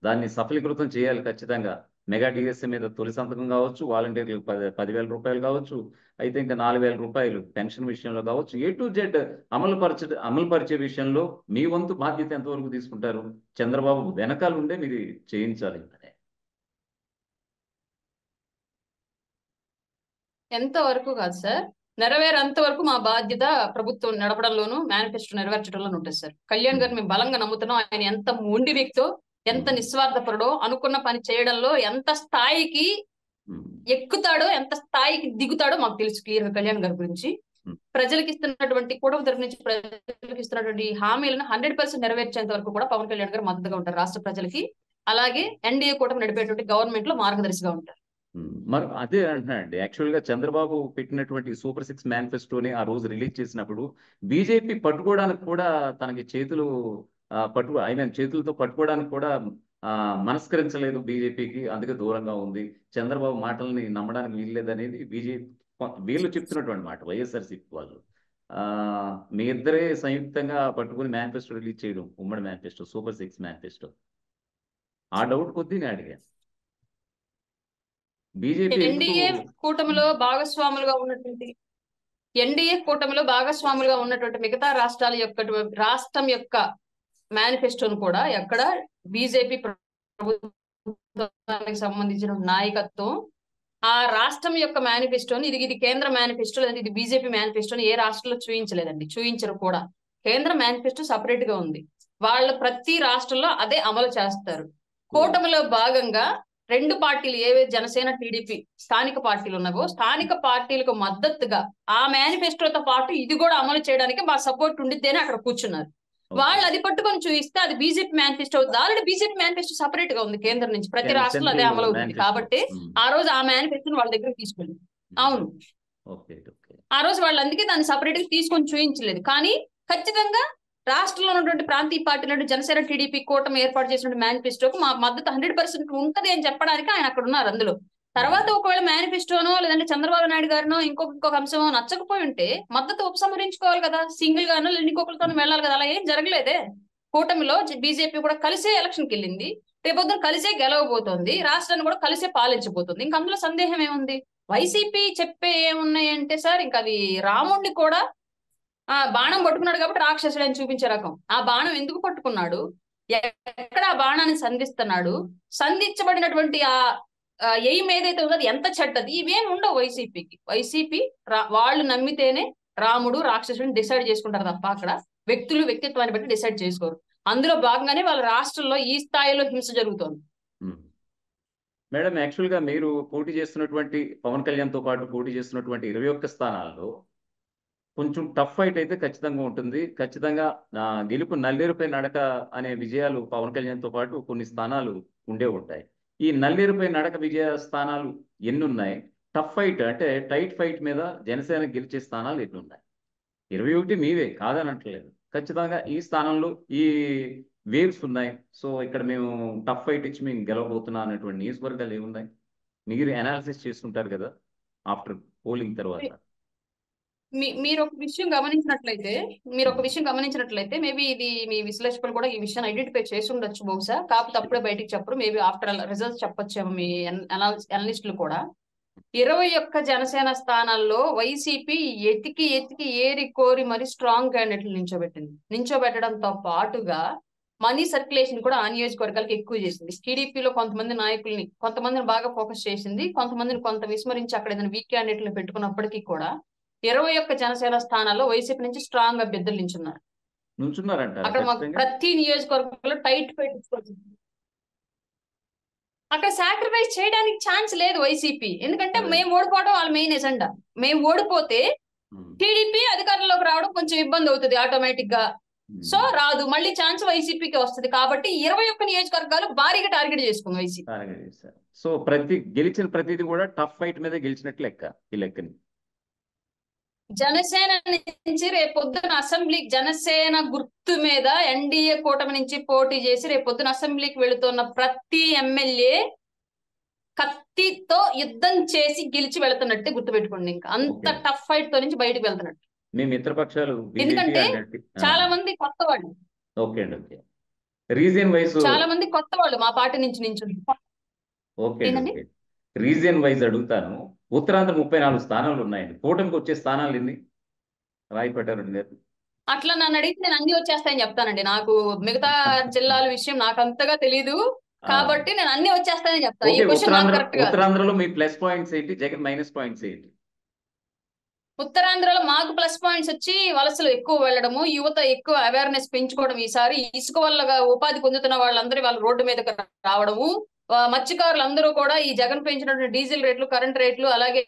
దాన్ని సఫలీకృతం చేయాలి ఖచ్చితంగా. మెగా డిఎస్సీ మీద తొలి సంతకం కావచ్చు, వాలంటీర్లకు 10,000 రూపాయలు కావచ్చు, అయితే ఇంకా 4,000 రూపాయలు పెన్షన్ విషయంలో కావచ్చు, A to Z అమలు పరిచే విషయంలో మీ వంతు బాధ్యత ఎంతవరకు తీసుకుంటారు? చంద్రబాబు వెనకాల ఉండే మీరు చేయించాలి. ఎంతవరకు కాదు సార్, నెరవేరేంత వరకు మా బాధ్యత ప్రభుత్వం నడపడంలోనూ మేనిఫెస్టో నెరవేర్చడంలోనూ ఉంటుంది సార్. కళ్యాణ్ గారిని మేము బలంగా నమ్ముతున్నాం. ఆయన ఎంత మొండి వ్యక్తో, ఎంత నిస్వార్థపరుడో, అనుకున్న పని చేయడంలో ఎంత స్థాయికి ఎక్కుతాడో, ఎంత స్థాయికి దిగుతాడో మాకు తెలుసు క్లియర్ గా కళ్యాణ్ గారి గురించి. ప్రజలకు ఇస్తున్నటువంటి కూటమి తరపు నుంచి ప్రజలకు ఇస్తున్నటువంటి హామీలను 100% నెరవేర్చేంత వరకు కూడా పవన్ కళ్యాణ్ గారు మద్దతుగా ఉంటారు రాష్ట్ర ప్రజలకి. అలాగే ఎన్డీఏ కూటమి నడిపేటువంటి గవర్నమెంట్ లో మార్గదర్శిగా ఉంటారు. మరి అదే అంటున్నానండి, యాక్చువల్ గా చంద్రబాబు పెట్టినటువంటి సూపర్ 6 మేనిఫెస్టోని ఆ రోజు రిలీజ్ చేసినప్పుడు బీజేపీ పట్టుకోవడానికి కూడా తనకి చేతులు చేతులతో పట్టుకోవడానికి కూడా మనస్కరించలేదు బీజేపీకి, అందుకే దూరంగా ఉంది. చంద్రబాబు మాటల్ని నమ్మడానికి వీల్లేదనేది బీజేపీ వీళ్ళు చెప్తున్నటువంటి మాట, వైఎస్ఆర్సీపీ వాళ్ళు. మీ ఇద్దరే సంయుక్తంగా పట్టుకుని మేనిఫెస్టో రిలీజ్ చేయడం, ఉమ్మడి మేనిఫెస్టో, సూపర్ 6 మేనిఫెస్టో. ఆ డౌట్ కొద్దీ నేను అడిగాను, బీజేపీ ఎన్డీఏ కూటమిలో భాగస్వాములుగా ఉన్నటువంటి మిగతా రాష్ట్రాల యొక్క రాష్ట్రం యొక్క మేనిఫెస్టోను కూడా ఎక్కడ బీజేపీ ప్రభుత్వానికి సంబంధించిన నాయకత్వం ఆ రాష్ట్రం యొక్క మేనిఫెస్టోని ఇది కేంద్ర మేనిఫెస్టో లేదా ఇది బీజేపీ మేనిఫెస్టోని ఏ రాష్ట్రంలో చూపించలేదండి, చూపించరు కూడా. కేంద్ర మేనిఫెస్టో సపరేట్ గా ఉంది, వాళ్ళ ప్రతి రాష్ట్రంలో అదే అమలు చేస్తారు. కూటమిలో భాగంగా రెండు పార్టీలు ఏవే జనసేన టీడీపీ స్థానిక పార్టీలు ఉన్నావో స్థానిక పార్టీలకు మద్దతుగా ఆ మేనిఫెస్టోతో పాటు ఇది కూడా అమలు చేయడానికి మా సపోర్ట్ ఉండిద్దేనే అక్కడ కూర్చున్నారు. వాళ్ళు అది పట్టుకొని చూపిస్తే అది బీజేపీ మేనిఫెస్టో అవుతుంది. ఆల్రెడీ బీజేపీ మేనిఫెస్టో సపరేట్ గా ఉంది కేంద్రం నుంచి, ప్రతి రాష్ట్రంలో అదే అమలు అవుతుంది. కాబట్టి ఆ రోజు ఆ మేనిఫెస్టోని వాళ్ళ దగ్గర తీసుకెళ్ళి అవును ఆ రోజు వాళ్ళు అందుకే దాన్ని సపరేట్ గా తీసుకొని చూపించలేదు. కానీ ఖచ్చితంగా రాష్ట్రంలో ఉన్నటువంటి ప్రాంతీయ పార్టీలు జనసేన టీడీపీ కూటమి ఏర్పాటు చేసిన మేనిఫెస్టోకు మా మద్దతు 100% ఉంటది అని చెప్పడానికి ఆయన అక్కడ ఉన్నారు. అందులో తర్వాత ఒకవేళ మేనిఫెస్టోనో లేదంటే చంద్రబాబు నాయుడు గారినో ఇంకొక అంశమో నచ్చకపోయి ఉంటే మద్దతు ఉపసంహరించుకోవాలి కదా, సింగిల్ గానో లేదా ఇంకొకరితోనో వెళ్ళాలి కదా. అలా ఏం జరగలేదే. కూటమిలో బీజేపీ కూడా కలిసే ఎలక్షన్కి వెళ్ళింది, రేపొద్దున కలిసే గెలవబోతోంది, రాష్ట్రాన్ని కూడా కలిసే పాలించబోతుంది. ఇంకా అందులో సందేహం ఏముంది? వైసీపీ చెప్పే ఏమున్నాయంటే సార్, ఇంకా అది రాముడిని కూడా బాణం పట్టుకున్నాడు కాబట్టి రాక్షసుడు అని చూపించే రకం. ఆ బాణం ఎందుకు పట్టుకున్నాడు, ఎక్కడ ఆ బాణాన్ని సంధిస్తున్నాడు, సంధించబడినటువంటి ఆ ఎయిమ్ ఏదైతే ఉందో అది ఎంత చెడ్డది, ఇవేం ఉండవు వైసీపీకి. వైసీపీ వాళ్ళు నమ్మితేనే రాముడు రాక్షసుడిని డిసైడ్ చేసుకుంటారు తప్ప అక్కడ వ్యక్తిత్వాన్ని బట్టి డిసైడ్ చేసుకోరు. అందులో భాగంగానే వాళ్ళ రాష్ట్రంలో ఈ స్థాయిలో హింస జరుగుతోంది. మేడం, యాక్చువల్ గా మీరు పోటీ చేస్తున్నటువంటి పవన్ కళ్యాణ్ తో పాటు పోటీ చేస్తున్నటువంటి 21 స్థానాల్లో కొంచెం టఫ్ ఫైట్ అయితే ఖచ్చితంగా ఉంటుంది. ఖచ్చితంగా గెలుపు నల్లేరుపై నడక అనే విజయాలు పవన్ కళ్యాణ్ తో పాటు కొన్ని స్థానాలు ఉండే ఉంటాయి. ఈ నల్లేరుపై నడక విజయ స్థానాలు ఎన్ని ఉన్నాయి? టఫ్ ఫైట్ అంటే టైట్ ఫైట్ మీద జనసేన గెలిచే స్థానాలు ఎన్ని ఉన్నాయి? 21 మీవే కాదనట్లేదు, ఖచ్చితంగా ఈ స్థానంలో ఈ వేవ్స్ ఉన్నాయి. సో ఇక్కడ మేము టఫ్ ఫైట్ ఇచ్చి మేము గెలవబోతున్నాం అనేటువంటి నియోజకవర్గాలు ఏమున్నాయి? మీరు అనాలిసిస్ చేసుకుంటారు కదా ఆఫ్టర్ పోలింగ్ తర్వాత. మీరు ఒక విషయం గమనించినట్లయితే మేబీ ఇది మీ విశ్లేషకులు కూడా ఈ విషయాన్ని ఐడెంటిఫై చేసి ఉండొచ్చు బహుశా, కాకపోతే అప్పుడే బయటికి చెప్పరు. మేబీ ఆఫ్టర్ రిజల్ట్స్ చెప్పొచ్చేమో మీ అనలిస్టులు కూడా. 21 జనసేన స్థానాల్లో వైసీపీ ఎతికి ఏరి కోరి మరి స్ట్రాంగ్ క్యాండిడేట్లు నించోబెట్టడంతో పాటుగా మనీ సర్క్యులేషన్ కూడా ఆ నియోజకవర్గాలకు ఎక్కువ చేసింది. టీడీపీలో కొంతమందిని బాగా ఫోకస్ చేసింది, కొంత విస్మరించి అక్కడ ఏదైనా వీక్ క్యాండిడేట్లను పెట్టుకున్నప్పటికీ కూడా 21 జనసేన స్థానాల్లో వైసీపీ నుంచి స్ట్రాంగ్ అభ్యర్థులు నించున్నారంట. అక్కడ మాకు ప్రతి నియోజకవర్గంలో టైట్ పెట్టుకోవచ్చు. అక్కడ సాక్రిఫైస్ చేయడానికి ఛాన్స్ లేదు వైసీపీ, ఎందుకంటే మేము ఓడిపోవడం వాళ్ళ మెయిన్ ఎజెండా. మేము ఓడిపోతే టీడీపీ అధికారంలోకి రావడం కొంచెం ఇబ్బంది అవుతుంది ఆటోమేటిక్ గా. సో రాదు, మళ్ళీ ఛాన్స్ వైసీపీకి వస్తుంది. కాబట్టి 21 నియోజకవర్గాలు భారీగా టార్గెట్ చేసుకుంది వైసీపీ. సో గెలిచిన ప్రతిది కూడా టఫ్ ఫైట్ మీద గెలిచినట్లు లెక్క ఈ లెక్కని. జనసేన నుంచి రేపొద్దున అసెంబ్లీకి జనసేన గుర్తు మీద ఎన్డీఏ కూటమి నుంచి పోటీ చేసి రేపొద్దున అసెంబ్లీకి వెళుతున్న ప్రతి ఎమ్మెల్యే కత్తితో యుద్ధం చేసి గెలిచి వెళ్తున్నట్టే గుర్తుపెట్టుకోండి. ఇంకా అంత టఫ్ ఫైట్ తో నుంచి బయటకు వెళ్తున్నట్టు. ఎందుకంటే చాలా మంది కొత్త వాళ్ళు, చాలా మంది కొత్త వాళ్ళు మా పార్టీ నుంచి రీజియన్ వైజ్ అడుగుతాను. ఉత్తరాంధ్ర 34 స్థానాలు ఉన్నాయండి, కూటమికి వచ్చే స్థానాలు ఎన్ని? రాయపట్టారు అట్లా నన్ను అడిగితే నేను అన్ని వచ్చేస్తాయని చెప్తానండి. నాకు మిగతా జిల్లాల విషయం నాకు అంతగా తెలీదు కాబట్టి నేను అన్ని వచ్చేస్తాయని చెప్తాను. ఈ క్వశ్చన్ నాకు కరెక్ట్ కాదు. ఉత్తరాంధ్రలో మీ ప్లస్ పాయింట్స్ ఏంటి, జగన్ మైనస్ పాయింట్స్ ఏంటి? ఉత్తరాంధ్రలో మాకు ప్లస్ పాయింట్స్ వచ్చి వలసలు ఎక్కువ వెళ్ళడము, యువత ఎక్కువ అవేర్నెస్ పెంచుకోవడం, ఈసారి ఇసుక వల్ల ఉపాధి పొందుతున్న వాళ్ళందరూ వాళ్ళ రోడ్డు మీదకి రావడము, మత్స్యకారులు అందరూ కూడా ఈ జగన్ పెంచినటువంటి డీజిల్ రేట్లు, కరెంట్ రేట్లు, అలాగే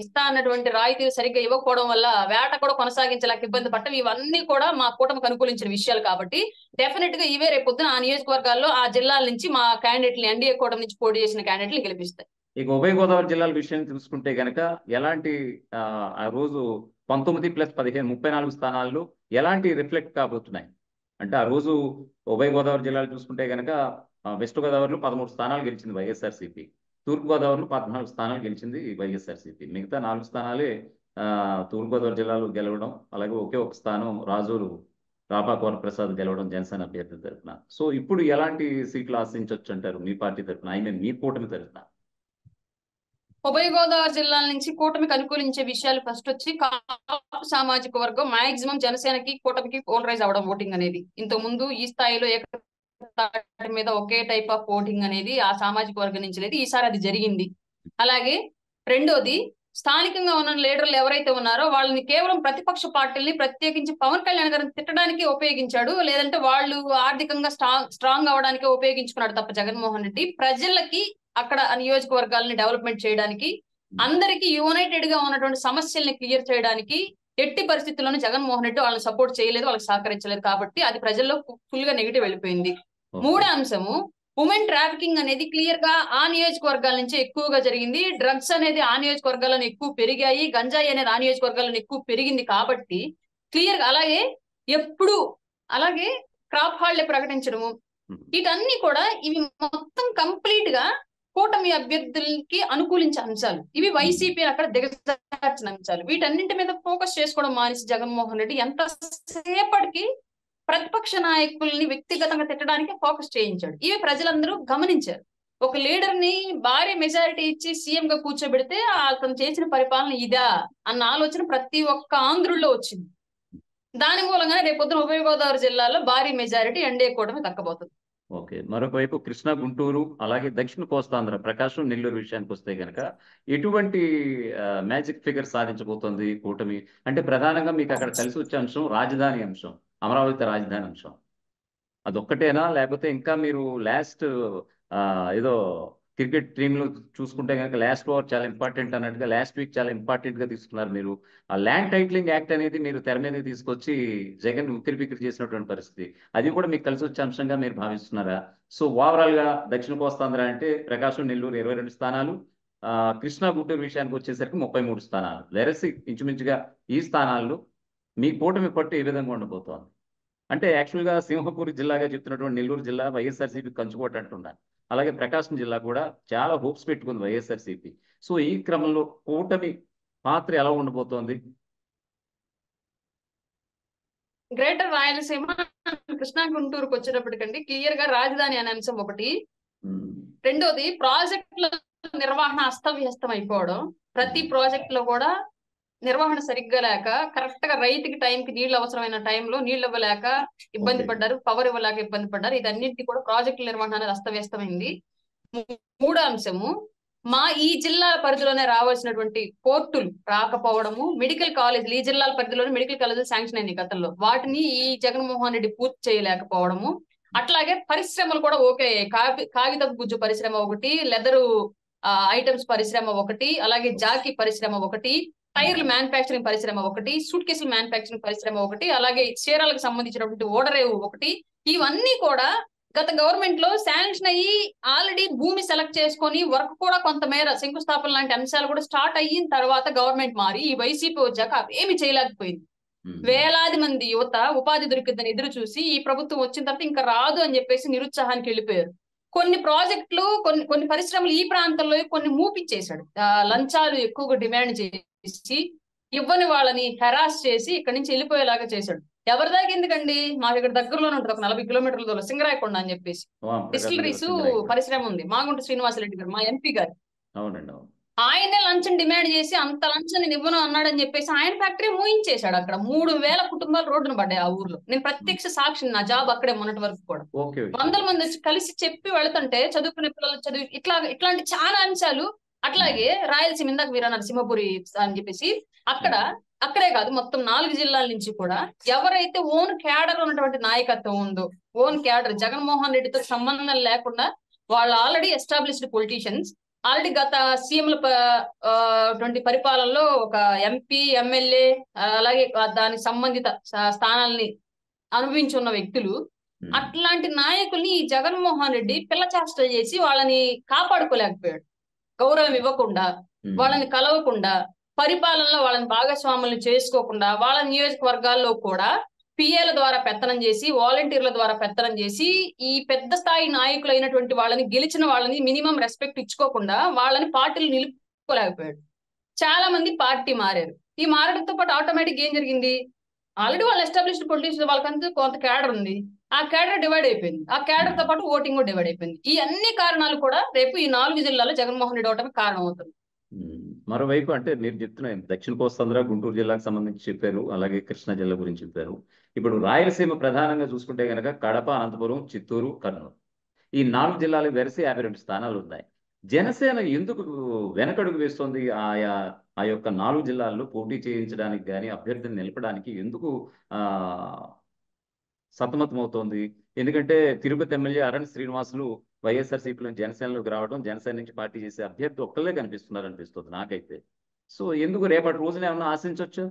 ఇస్తా అన్నటువంటి రాయితీలు సరిగ్గా ఇవ్వకపోవడం వల్ల వేట కూడా కొనసాగించలేక ఇబ్బంది పడటం, ఇవన్నీ కూడా మా కూటమికి అనుకూలించిన విషయాలు కాబట్టి డెఫినెట్ గా ఇవే రేపు పొద్దున ఆ నియోజకవర్గాల్లో ఆ జిల్లాల నుంచి మా క్యాండిడేట్లు, ఎన్డీఏ కూటమి నుంచి పోటీ చేసిన క్యాండిడేట్లు గెలిపిస్తాయి. ఇక ఉభయ గోదావరి జిల్లాల విషయం చూసుకుంటే కనుక ఎలాంటి ఆ రోజు 19+15 34 స్థానాల్లో ఎలాంటి రిఫ్లెక్ట్ కాబోతున్నాయి అంటే, ఆ రోజు ఉభయ గోదావరి జిల్లాలు చూసుకుంటే కనుక వెస్ట్ గోదావరిలో 13 స్థానాలు గెలిచింది వైఎస్ఆర్సీపీ, తూర్పు గోదావరిలో 14 స్థానాలు గెలిచింది వైఎస్ఆర్సీపీ. మిగతా 4 స్థానాలే తూర్పు గోదావరి జిల్లాలో గెలవడం, అలాగే ఒకే ఒక స్థానం రాజూరు రాపాకోన ప్రసాద్ గెలవడం జనసేన అభ్యర్థి తరఫున. సో ఇప్పుడు ఎలాంటి సీట్లు ఆశించవచ్చు అంటారు మీ పార్టీ తరఫున, ఐ మీన్ మీ కూటమి తరఫున? ఉభయ గోదావరి జిల్లాల నుంచి కూటమికి అనుకూలించే విషయాలు ఫస్ట్ వచ్చి కాపు సామాజిక వర్గం మాక్సిమం జనసేనకి కూటమికి పోలరైజ్ అవడం ఓటింగ్ అనేది. ఇంతకు ముందు ఈ స్థాయిలో ఏకతాటి మీద ఒకే టైప్ ఆఫ్ ఓటింగ్ అనేది ఆ సామాజిక వర్గం నుంచి లేదు, ఈసారి అది జరిగింది. అలాగే రెండోది, స్థానికంగా ఉన్న లీడర్లు ఎవరైతే ఉన్నారో వాళ్ళని కేవలం ప్రతిపక్ష పార్టీల్ని, ప్రత్యేకించి పవన్ కళ్యాణ్ గారిని తిట్టడానికి ఉపయోగించాడు, లేదంటే వాళ్ళు ఆర్థికంగా స్ట్రాంగ్ అవడానికి ఉపయోగించుకున్నాడు తప్ప జగన్మోహన్ రెడ్డి ప్రజలకి అక్కడ నియోజకవర్గాలని డెవలప్మెంట్ చేయడానికి, అందరికీ యునైటెడ్ గా ఉన్నటువంటి సమస్యల్ని క్లియర్ చేయడానికి ఎట్టి పరిస్థితుల్లోనూ జగన్మోహన్ రెడ్డి వాళ్ళని సపోర్ట్ చేయలేదు, వాళ్ళకి సహకరించలేదు. కాబట్టి అది ప్రజల్లో ఫుల్ గా నెగిటివ్ వెళ్ళిపోయింది. మూడో అంశము, ఉమెన్ ట్రాఫికింగ్ అనేది క్లియర్ గా ఆ నియోజకవర్గాల నుంచి ఎక్కువగా జరిగింది. డ్రగ్స్ అనేది ఆ నియోజకవర్గాలను ఎక్కువ పెరిగాయి, గంజాయి అనేది ఆ నియోజకవర్గాలను ఎక్కువ పెరిగింది. కాబట్టి క్లియర్ గా అలాగే క్రాప్ హాలిడే ప్రకటించడము, వీటన్ని కూడా ఇవి మొత్తం కంప్లీట్ గా కూటమి అభ్యర్థులకి అనుకూలించే అంశాలు. ఇవి వైసీపీ అక్కడ దిగజార్చిన అంశాలు. వీటన్నింటి మీద ఫోకస్ చేసుకోవడం మానేసి జగన్మోహన్ రెడ్డి ఎంతసేపటికి ప్రతిపక్ష నాయకుల్ని వ్యక్తిగతంగా తిట్టడానికి ఫోకస్ చేయించాడు. ఇవి ప్రజలందరూ గమనించారు. ఒక లీడర్ ని భారీ మెజారిటీ ఇచ్చి సీఎం గా కూర్చోబెడితే అతను చేసిన పరిపాలన ఇదా అన్న ఆలోచన ప్రతి ఒక్క ఆంధ్రుల్లో వచ్చింది. దాని మూలంగా రేపొద్దున ఉభయ గోదావరి జిల్లాలో భారీ మెజారిటీ ఎన్డీఏ కూటమి దక్కబోతుంది. ఓకే, మరొక వైపు కృష్ణా, గుంటూరు, అలాగే దక్షిణ కోస్తాంధ్ర, ప్రకాశం, నెల్లూరు విషయానికి వస్తే కనుక ఎటువంటి మ్యాజిక్ ఫిగర్ సాధించబోతోంది కూటమి? అంటే ప్రధానంగా మీకు అక్కడ కలిసి వచ్చే అంశం రాజధాని అంశం, అమరావతి రాజధాని అంశం. అదొక్కటేనా, లేకపోతే ఇంకా మీరు లాస్ట్ ఏదో క్రికెట్ టీంలో చూసుకుంటే కనుక లాస్ట్ ఓవర్ చాలా ఇంపార్టెంట్ అన్నట్టుగా లాస్ట్ వీక్ చాలా ఇంపార్టెంట్ గా తీసుకున్నారు మీరు. ఆ ల్యాండ్ టైటిలింగ్ యాక్ట్ అనేది మీరు తెర మీద తీసుకొచ్చి జగన్ ఉక్కిరిబిక్కిరి చేసినటువంటి పరిస్థితి, అది కూడా మీకు కలిసి వచ్చే అంశంగా మీరు భావిస్తున్నారా? సో ఓవరాల్ గా దక్షిణ కోస్తాంధ్ర అంటే ప్రకాశం, నెల్లూరు 22 స్థానాలు, కృష్ణా, గుంటూరు విషయానికి వచ్చేసరికి 33 స్థానాలు. వెరసి ఇంచుమించుగా ఈ స్థానాల్లో మీ కూటమి పట్టు ఏ విధంగా ఉండబోతోంది? అంటే యాక్చువల్గా సింహపూర్ జిల్లాగా చెప్తున్నటువంటి నెల్లూరు జిల్లా వైఎస్ఆర్సీపీ కంచుకోట అంటున్నారు, అలాగే ప్రకాశం జిల్లా కూడా చాలా హోప్స్ పెట్టుకుంది వైఎస్ఆర్సీపీ. సో ఈ క్రమంలో కూటమి పాత్ర ఎలా ఉండబోతోంది? గ్రేటర్ రాయలసీమ, కృష్ణా, గుంటూరుకు వచ్చేటప్పటికండి క్లియర్ గా రాజధాని అనే అంశం ఒకటి. రెండోది, ప్రాజెక్టుల నిర్వహణ అస్తవ్యస్తం అయిపోవడం. ప్రతి ప్రాజెక్ట్ లో కూడా నిర్వహణ సరిగ్గా లేక, కరెక్ట్ గా రైతుకి టైంకి నీళ్లు అవసరమైన టైంలో నీళ్లు ఇవ్వలేక ఇబ్బంది పడ్డారు, పవర్ ఇవ్వలేక ఇబ్బంది పడ్డారు. ఇదన్నింటి కూడా ప్రాజెక్టుల నిర్వహణ అనేది అస్తవ్యస్తమైంది. మూడో అంశము, ఈ జిల్లాల పరిధిలోనే రావాల్సినటువంటి పోర్టులు రాకపోవడము, మెడికల్ కాలేజీలు ఈ జిల్లాల పరిధిలోనే మెడికల్ కాలేజీలు శాంక్షన్ అయినాయి గతంలో, వాటిని ఈ జగన్మోహన్ రెడ్డి పూర్తి చేయలేకపోవడము. అట్లాగే పరిశ్రమలు కూడా ఓకే, కాగితపు గుజ్జు పరిశ్రమ ఒకటి, లెదరు ఐటమ్స్ పరిశ్రమ ఒకటి, అలాగే జాకీ పరిశ్రమ ఒకటి, టైర్లు మ్యానుఫ్యాక్చరింగ్ పరిశ్రమ ఒకటి, సూట్ కేసులు మ్యానుఫ్యాక్చరింగ్ పరిశ్రమ ఒకటి, అలాగే చీరలకు సంబంధించినటువంటి ఓడరేవు ఒకటి. ఇవన్నీ కూడా గత గవర్నమెంట్ లో శాంక్షన్ అయ్యి ఆల్రెడీ భూమి సెలెక్ట్ చేసుకొని వర్క్ కూడా కొంతమేర శంకుస్థాపన లాంటి అంశాలు కూడా స్టార్ట్ అయిన తర్వాత గవర్నమెంట్ మారి ఈ వైసీపీ వచ్చాక ఏమి చేయలేకపోయింది. వేలాది మంది యువత ఉపాధి దొరికిందని ఎదురు చూసి ఈ ప్రభుత్వం వచ్చిన తర్వాత ఇంకా రాదు అని చెప్పేసి నిరుత్సాహానికి వెళ్ళిపోయారు. కొన్ని ప్రాజెక్టులు, కొన్ని పరిశ్రమలు ఈ ప్రాంతంలో కొన్ని మూపిచ్చేశాడు. లంచాలు ఎక్కువగా డిమాండ్ చేసి ఇవ్వని వాళ్ళని హెరాస్ చేసి ఇక్కడి నుంచి వెళ్ళిపోయేలాగా చేశాడు. ఎవరి దాకా ఎందుకండి, మాకు ఇక్కడ దగ్గరలోనే ఉంటుంది, ఒక 40 కిలోమీటర్ల దూరం సింగరాయకొండ అని చెప్పేసి డిస్టిలరీస్ పరిశ్రమ ఉంది. మాగుంట శ్రీనివాసరెడ్డి గారు, మా ఎంపీ గారు, ఆయనే లంచం డిమాండ్ చేసి అంత లంచం నేను ఇవ్వను అన్నాడని చెప్పేసి ఆయన ఫ్యాక్టరీ మూయించేశాడు. అక్కడ 3000 కుటుంబాలు రోడ్డును పడ్డాయి ఆ ఊర్లో. నేను ప్రత్యక్ష సాక్షి, నా జాబ్ అక్కడే మొన్నటి వరకు కూడా. వందల మంది వచ్చి కలిసి చెప్పి వెళుతుంటే చదువుకునే పిల్లలు చదువు ఇట్లాంటి చాలా అంశాలు. అట్లాగే రాయలసీమ, ఇందాక మీరు అన్నారు సింహపురి అని చెప్పేసి, అక్కడే కాదు మొత్తం 4 జిల్లాల నుంచి కూడా ఎవరైతే ఓన్ క్యాడర్ ఉన్నటువంటి నాయకత్వం ఉందో, ఓన్ క్యాడర్ జగన్మోహన్ రెడ్డితో సంబంధం లేకుండా వాళ్ళు ఆల్రెడీ ఎస్టాబ్లిష్డ్ పొలిటీషియన్స్. ఆల్రెడీ గత సీఎంల పరిపాలనలో ఒక ఎంపీ, ఎమ్మెల్యే, అలాగే దానికి సంబంధిత స్థానాల్ని అనుభవించి ఉన్న వ్యక్తులు. అట్లాంటి నాయకుల్ని ఈ జగన్మోహన్ రెడ్డి పిల్ల చేష్టలు చేసి వాళ్ళని కాపాడుకోలేకపోయాడు. గౌరవం ఇవ్వకుండా, వాళ్ళని కలవకుండా, పరిపాలనలో వాళ్ళని భాగస్వాములు చేసుకోకుండా, వాళ్ళ నియోజకవర్గాల్లో కూడా పిఏల ద్వారా పెత్తనం చేసి, వాలంటీర్ల ద్వారా పెత్తనం చేసి, ఈ పెద్ద స్థాయి నాయకులైనటువంటి వాళ్ళని, గెలిచిన వాళ్ళని మినిమం రెస్పెక్ట్ ఇచ్చుకోకుండా వాళ్ళని పార్టీలు నిలుపుకోలేకపోయాడు. చాలా మంది పార్టీ మారారు. ఈ మారడంతో పాటు ఆటోమేటిక్ ఏం జరిగింది? ఆల్రెడీ వాళ్ళు ఎస్టాబ్లిష్డ్ పొలిటీషియన్స్, వాళ్ళకంతా కొంత క్యాడర్ ఉంది. ఆ క్యాడర్ డివైడ్ అయిపోయింది. ఆ క్యాడర్ తో పాటు ఓటింగ్ కూడా డివైడ్ అయిపోయింది. ఈ అన్ని కారణాలు కూడా రేపు ఈ 4 జిల్లాలో జగన్మోహన్ రెడ్డి అవటమే కారణం అవుతుంది. మరోవైపు అంటే మీరు చెప్తున్న దక్షిణ కోస్తాంధ్ర, గుంటూరు జిల్లాకు సంబంధించి చెప్పారు, అలాగే కృష్ణా జిల్లా గురించి చెప్పారు. ఇప్పుడు రాయలసీమ ప్రధానంగా చూసుకుంటే కనుక కడప, అనంతపురం, చిత్తూరు, కర్నూలు, ఈ 4 జిల్లాలు వెరసి 52 స్థానాలు ఉన్నాయి. జనసేన ఎందుకు వెనకడుగు వేస్తోంది? ఆ యొక్క 4 జిల్లాల్లో పోటీ చేయించడానికి కానీ, అభ్యర్థిని నిలపడానికి ఎందుకు సతమతమవుతోంది? ఎందుకంటే తిరుపతి ఎమ్మెల్యే అరణ్ శ్రీనివాసులు వైఎస్ఆర్సీపీలో జనసేనలోకి రావడం, జనసేన నుంచి పార్టీ చేసే అభ్యర్థి ఒక్కళ్ళే కనిపిస్తున్నారు అనిపిస్తుంది నాకైతే. సో ఎందుకు రేపటి రోజున ఏమన్నా ఆశించవచ్చు?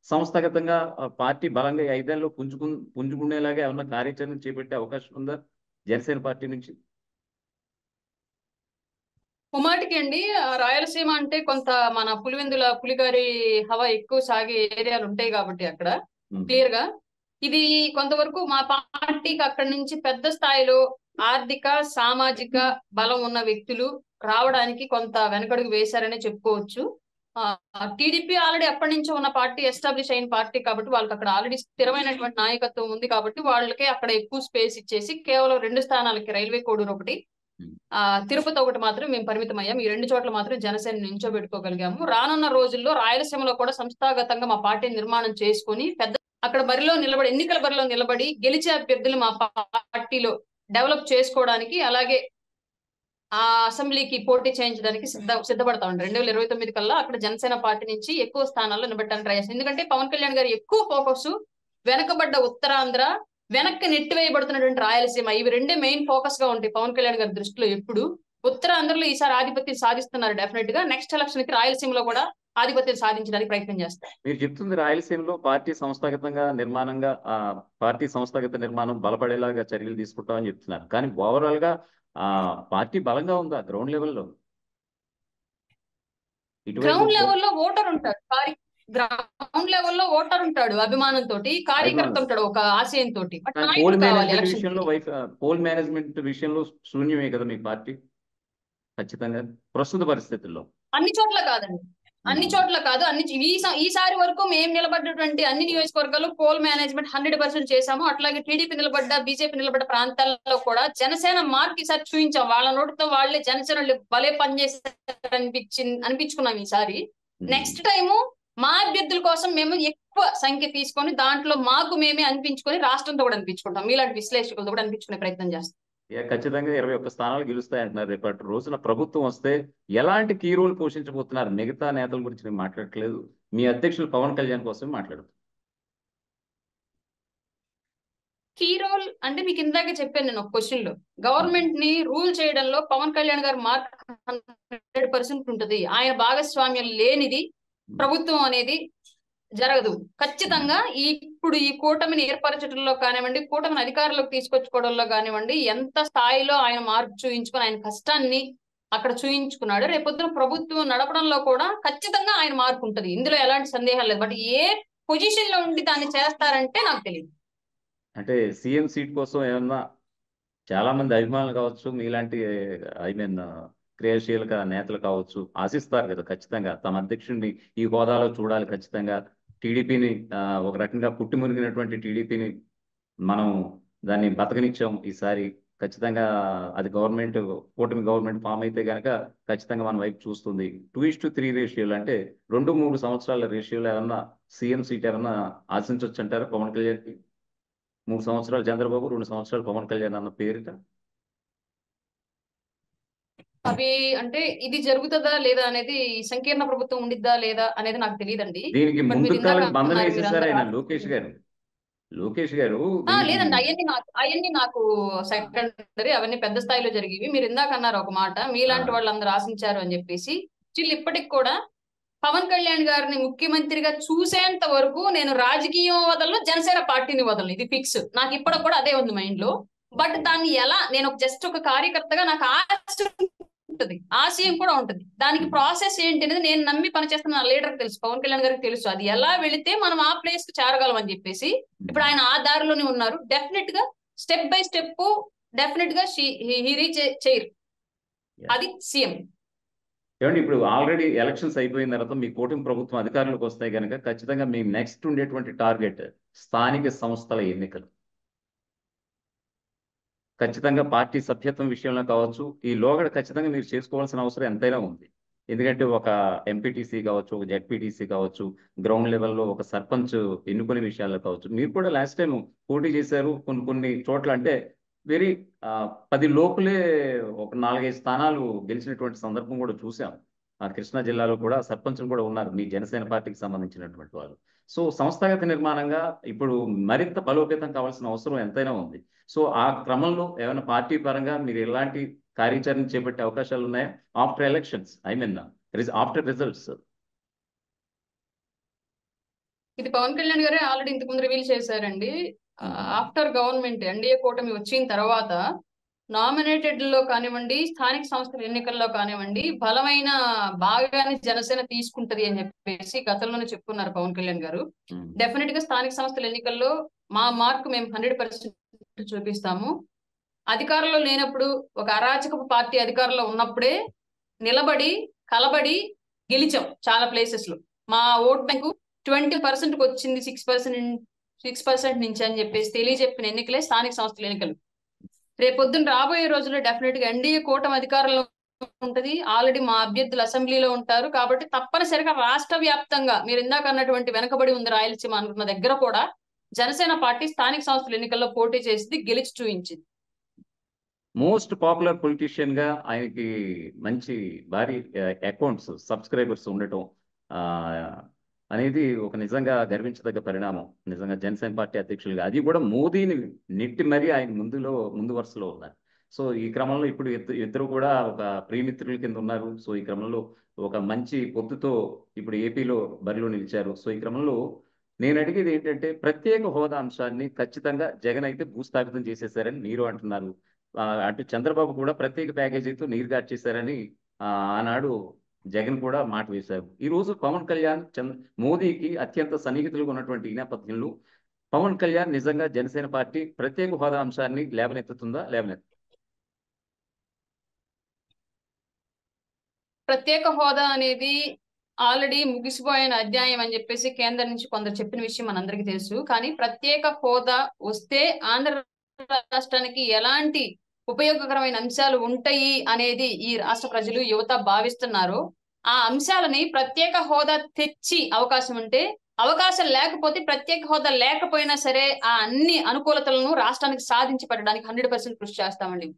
సంస్థాగతంగా పార్టీ బలంగా 5 ఏళ్ళలో పుంజుకునేలాగా ఏమన్నా కార్యాచరణ చేపట్టే అవకాశం ఉందా జనసేన పార్టీ నుంచి? ఉమాటికి అండి, రాయలసీమ అంటే కొంత మన పులివెందుల పులిగారి హవా ఎక్కువ సాగే ఏరియాలు ఉంటాయి కాబట్టి అక్కడ క్లియర్ గా ఇది కొంతవరకు మా పార్టీకి అక్కడి నుంచి పెద్ద స్థాయిలో ఆర్థిక, సామాజిక బలం ఉన్న వ్యక్తులు రావడానికి కొంత వెనకడుగు వేశారనే చెప్పుకోవచ్చు. టీడీపీ ఆల్రెడీ అప్పటి నుంచి ఉన్న పార్టీ, ఎస్టాబ్లిష్ అయిన పార్టీ కాబట్టి వాళ్ళకి అక్కడ ఆల్రెడీ స్థిరమైనటువంటి నాయకత్వం ఉంది కాబట్టి వాళ్ళకే అక్కడ ఎక్కువ స్పేస్ ఇచ్చేసి కేవలం 2 స్థానాలకి, రైల్వే కోడూరు ఒకటి, తిరుపతి ఒకటి మాత్రం మేము పరిమితం అయ్యాం. ఈ 2 చోట్ల మాత్రం జనసేన నించోబెట్టుకోగలిగాము. రానున్న రోజుల్లో రాయలసీమలో కూడా సంస్థాగతంగా మా పార్టీ నిర్మాణం చేసుకుని పెద్ద అక్కడ ఎన్నికల బరిలో నిలబడి గెలిచే అభ్యర్థులు మా పార్టీలో డెవలప్ చేసుకోవడానికి, అలాగే ఆ అసెంబ్లీకి పోటీ చేయించడానికి సిద్ధపడతా ఉంటాం. 2029 కల్లా అక్కడ జనసేన పార్టీ నుంచి ఎక్కువ స్థానాల్లో నిలబెట్టడానికి ట్రై చేస్తాం. ఎందుకంటే పవన్ కళ్యాణ్ గారు ఎక్కువ ఫోకస్ వెనకబడ్డ ఉత్తరాంధ్ర, వెనక్కి నెట్టివేయబడుతున్నటువంటి రాయలసీమ, ఇవి 2 మెయిన్ ఫోకస్ గా ఉంటాయి పవన్ కళ్యాణ్ గారి దృష్టిలో. ఎప్పుడు ఉత్తరాంధ్రలో ఈసారి ఆధిపత్యం సాధిస్తున్నారు. డెఫినెట్ గా నెక్స్ట్ ఎలక్షన్ కి రాయలసీమలో కూడా ఆధిపత్యం సాధించడానికి ప్రయత్నం చేస్తారు. మీరు చెప్తుంది రాయలసీమలో పార్టీ సంస్థాగతంగా నిర్మాణంగా పార్టీ సంస్థాగత నిర్మాణం బలపడేలాగా చర్యలు తీసుకుంటామని చెప్తున్నారు. కానీ ఓవరాల్ గా పార్టీ బలంగా ఉందా గ్రౌండ్ లెవెల్లో? గ్రౌండ్ లెవెల్లో ఓటర్ ఉంటాడు, గ్రౌండ్ లెవెల్లో ఓటర్ ఉంటాడు అభిమానంతో, కార్యకర్త ఉంటాడు ఒక ఆశయంతో. పోల్ మేనేజ్మెంట్ విషయంలో శూన్యమే కదా మీ పార్టీ ఖచ్చితంగా ప్రస్తుత పరిస్థితుల్లో? అన్ని చోట్ల కాదండి, అన్ని చోట్ల కాదు. ఈసారి వరకు మేము నిలబడ్డటువంటి అన్ని నియోజకవర్గాలు పోల్ మేనేజ్మెంట్ 100% చేశాము. అట్లాగే టీడీపీ నిలబడ్డ, బీజేపీ నిలబడ్డ ప్రాంతాల్లో కూడా జనసేన మార్క్ ఈసారి చూపించాం. వాళ్ళ నోటితో వాళ్ళే జనసేన భలే పనిచేస్తారు అనిపించుకున్నాం ఈసారి. నెక్స్ట్ టైము మా అభ్యర్థుల కోసం మేము ఎక్కువ సంఖ్య తీసుకొని దాంట్లో మాకు మేమే అనిపించుకొని రాష్ట్రంతో కూడా అనిపించుకుంటాం. మీలాంటి విశ్లేషకులతో కూడా అనిపించుకునే ప్రయత్నం చేస్తాం. ఖచ్చితంగా 21 స్థానాలు గెలుస్తాయంటున్నారు. రేపటి రోజున ప్రభుత్వం వస్తే ఎలాంటి కీ రోల్ పోషించబోతున్నారు? మిగతా నేతల గురించి నేను మాట్లాడట్లేదు, మీ అధ్యక్షులు పవన్ కళ్యాణ్ కోసం మాట్లాడుతున్నాను. కీ రోల్ అంటే మీకు ఇందాక చెప్పాను నేను ఒక క్వశ్చన్ లో, గవర్నమెంట్ ని రూల్ చేయడంలో పవన్ కళ్యాణ్ గారు మార్క్ 100% ఉంటుంది. ఆయన భాగస్వామ్యం లేనిది ప్రభుత్వం అనేది జరగదు. ఖచ్చితంగా ఇప్పుడు ఈ కూటమిని ఏర్పరచడంలో కానివ్వండి, కూటమిని అధికారంలోకి తీసుకొచ్చుకోవడంలో కానివ్వండి, ఎంత స్థాయిలో ఆయన మార్పు చూయించుకొని ఆయన కష్టాన్ని అక్కడ చూయించుకున్నాడు. రేపొద్దున ప్రభుత్వం నడపడంలో కూడా ఖచ్చితంగా ఆయన మార్పు ఉంటుంది, ఇందులో ఎలాంటి సందేహం లేదు. బట్ ఏ పొజిషన్ లో ఉండి దాన్ని చేస్తారంటే నాకు తెలియదు. అంటే సీఎం సీట్ కోసం ఏమన్నా చాలా మంది అభిమానులు కావచ్చు, మీలాంటి క్రియాశీలక నేతలు కావచ్చు ఆశిస్తారు కదా ఖచ్చితంగా తమ అధ్యక్షుడిని ఈ హోదాలో చూడాలి. ఖచ్చితంగా టీడీపీని ఒక రకంగా పుట్టి మునిగినటువంటి టీడీపీని మనం దాన్ని బతకనిచ్చాం. ఈసారి ఖచ్చితంగా అది కూటమి గవర్నమెంట్ ఫామ్ అయితే కనుక ఖచ్చితంగా మన వైపు చూస్తుంది. 2:3 రేషియోలు అంటే 2-3 సంవత్సరాల రేషియోలో ఏమన్నా సీఎం సీట్ ఏమన్నా ఆశించవచ్చు అంటారా పవన్ కళ్యాణ్కి? 3 సంవత్సరాలు చంద్రబాబు, 2 సంవత్సరాలు పవన్ కళ్యాణ్ అన్న పేరిట అవి అంటే ఇది జరుగుతుందా లేదా అనేది, సంకీర్ణ ప్రభుత్వం ఉండిద్దా లేదా అనేది నాకు తెలియదండి. దీనికి ముందు కాలం బంధన వేసేసారు ఆయన లోకేష్ గారు. లోకేష్ గారు లేదండి, దీనికి అవన్నీ నాకు సెకండరీ, అవన్నీ పెద్ద స్థాయిలో జరిగేవి. మీరు ఇందాక అన్నారు ఒక మాట, మీలాంటి ఆ, వాళ్ళందరూ ఆశించారు అని చెప్పేసి. స్టిల్ ఇప్పటికి కూడా పవన్ కళ్యాణ్ గారిని ముఖ్యమంత్రిగా చూసేంత వరకు నేను రాజకీయం వదలను, జనసేన పార్టీని వదలను. ఇది ఫిక్స్. నాకు ఇప్పటికి కూడా అదే ఉంది మైండ్ లో. But okay. దాన్ని ఎలా, నేను జస్ట్ ఒక కార్యకర్తగా నాకు ఆశ ఉంటుంది, ఆశయం కూడా ఉంటుంది. దానికి ప్రాసెస్ ఏంటి అనేది నేను నమ్మి పనిచేస్తున్న నా లీడర్ తెలుసు, పవన్ కళ్యాణ్ గారికి తెలుసు. అది ఎలా వెళితే మనం ఆ ప్లేస్ కి చేరగలం అని చెప్పేసి. ఇప్పుడు ఆయన ఆ దారిలోనే ఉన్నారు. డెఫినెట్ గా స్టెప్ బై స్టెప్, డెఫినెట్ గా రీచ్ చేయరు. అది సీఎం. ఏమండి ఇప్పుడు ఆల్రెడీ ఎలక్షన్స్ అయిపోయిన తర్వాత మీ కూటమి ప్రభుత్వం అధికారంలోకి వస్తాయి కనుక ఖచ్చితంగా మీ నెక్స్ట్ ఉండేటువంటి టార్గెట్ స్థానిక సంస్థల ఎన్నికలు. ఖచ్చితంగా పార్టీ సభ్యత్వం విషయంలో కావచ్చు, ఈ లోగడ ఖచ్చితంగా మీరు చేసుకోవాల్సిన అవసరం ఎంతైనా ఉంది. ఎందుకంటే ఒక ఎంపీటీసీ కావచ్చు, ఒక జెడ్పీటీసీ కావచ్చు, గ్రౌండ్ లెవెల్లో ఒక సర్పంచ్ ఎన్నుకునే విషయాల్లో కావచ్చు. మీరు కూడా లాస్ట్ టైం పోటీ చేశారు కొన్ని కొన్ని చోట్ల. అంటే వెరీ 10 లోపులే ఒక 4-5 స్థానాలు గెలిచినటువంటి సందర్భం కూడా చూసాం. కృష్ణా జిల్లాలో కూడా సర్పంచులు కూడా ఉన్నారు మీ జనసేన పార్టీకి సంబంధించినటువంటి వాళ్ళు. సో సంస్థాగత నిర్మాణంగా ఇప్పుడు మరింత బలోపేతం కావాల్సిన అవసరం ఎంతైనా ఉంది. సో ఆ క్రమంలో ఏమైనా పార్టీ పరంగా మీరు ఎలాంటి కార్యాచరణ చేపట్టే అవకాశాలు ఉన్నాయా after elections, I mean after results? ఇది పవన్ కళ్యాణ్ గారే ఆల్రెడీ ఇంతకు ముందు రివీల్ చేశారండి. ఆఫ్టర్ గవర్నమెంట్ ఎన్డీఏ కూటమి వచ్చిన తర్వాత నామినేటెడ్ లో కానివ్వండి, స్థానిక సంస్థల ఎన్నికల్లో కానివ్వండి, బలమైన భాగాన్ని జనసేన తీసుకుంటది అని చెప్పేసి గతంలోనే చెప్పుకున్నారు పవన్ కళ్యాణ్ గారు. డెఫినెట్ గా స్థానిక సంస్థల ఎన్నికల్లో మా మార్క్ మేము 100% చూపిస్తాము. అధికారంలో లేనప్పుడు, ఒక అరాచకపు పార్టీ అధికారంలో ఉన్నప్పుడే నిలబడి కలబడి గెలిచాం చాలా ప్లేసెస్ లో. మా ఓట్ బ్యాంకు 20% వచ్చింది, 6% నుంచి అని చెప్పేసి తెలియజెప్పిన ఎన్నికలే స్థానిక సంస్థల ఎన్నికలు. రేపొద్దున రాబోయే రోజుల్లో డెఫినెట్ గా ఎన్డీఏ కూటమి అధికారంలో ఉంటది. ఆల్రెడీ మా అభ్యర్థులు అసెంబ్లీలో ఉంటారు. కాబట్టి తప్పనిసరిగా రాష్ట్ర వ్యాప్తంగా మీరు ఇందాక అన్నటువంటి వెనకబడి ఉంది రాయలసీమ అనుకున్న దగ్గర కూడా జనసేన పార్టీ స్థానిక సంస్థల ఎన్నికల్లో పోటీ చేసి గెలిచి చూపించింది. మోస్ట్ పాపులర్ పొలిటీషియన్ గా ఆయనకి మంచి భారీ అకౌంట్స్, సబ్స్క్రైబర్స్ ఉండటం ఆ, అనేది ఒక నిజంగా గర్వించదగ్గ పరిణామం. నిజంగా జనసేన పార్టీ అధ్యక్షులుగా అది కూడా మోదీని నెట్టి మరీ ఆయన ముందు వరుసలో ఉన్నారు. సో ఈ క్రమంలో ఇప్పుడు ఇద్దరు కూడా ఒక ప్రియమిత్రుల కింద ఉన్నారు. సో ఈ క్రమంలో ఒక మంచి పొత్తుతో ఇప్పుడు ఏపీలో బరిలో నిలిచారు. సో ఈ క్రమంలో నేను అడిగేది ఏంటంటే ప్రత్యేక హోదా అంశాన్ని ఖచ్చితంగా జగన్ అయితే భూస్థాపితం చేసేసారని మీరు అంటున్నారు. అటు చంద్రబాబు కూడా ప్రత్యేక ప్యాకేజీతో నీరు గార్చేశారని ఆనాడు జగన్ కూడా మాట వేశారు. ఈ రోజు పవన్ కళ్యాణ్ మోదీకి అత్యంత సన్నిహితులుగా ఉన్నటువంటి ఈ నేపథ్యంలో పవన్ కళ్యాణ్ నిజంగా జనసేన పార్టీ ప్రత్యేక హోదా అంశాన్ని లేవనెత్తుతుందా? ప్రత్యేక హోదా అనేది ఆల్రెడీ ముగిసిపోయిన అధ్యాయం అని చెప్పేసి కేంద్రం నుంచి కొందరు చెప్పిన విషయం మనందరికీ తెలుసు. కానీ ప్రత్యేక హోదా వస్తే ఆంధ్ర రాష్ట్రానికి ఎలాంటి ఉపయోగకరమైన అంశాలు ఉంటాయి అనేది ఈ రాష్ట్ర ప్రజలు, యువత భావిస్తున్నారు. ఆ అంశాలని ప్రత్యేక హోదా తెచ్చి అవకాశం ఉంటే, అవకాశం లేకపోతే ప్రత్యేక హోదా లేకపోయినా సరే ఆ అన్ని అనుకూలతలను రాష్ట్రానికి సాధించి పెట్టడానికి 100% కృషి చేస్తామండి.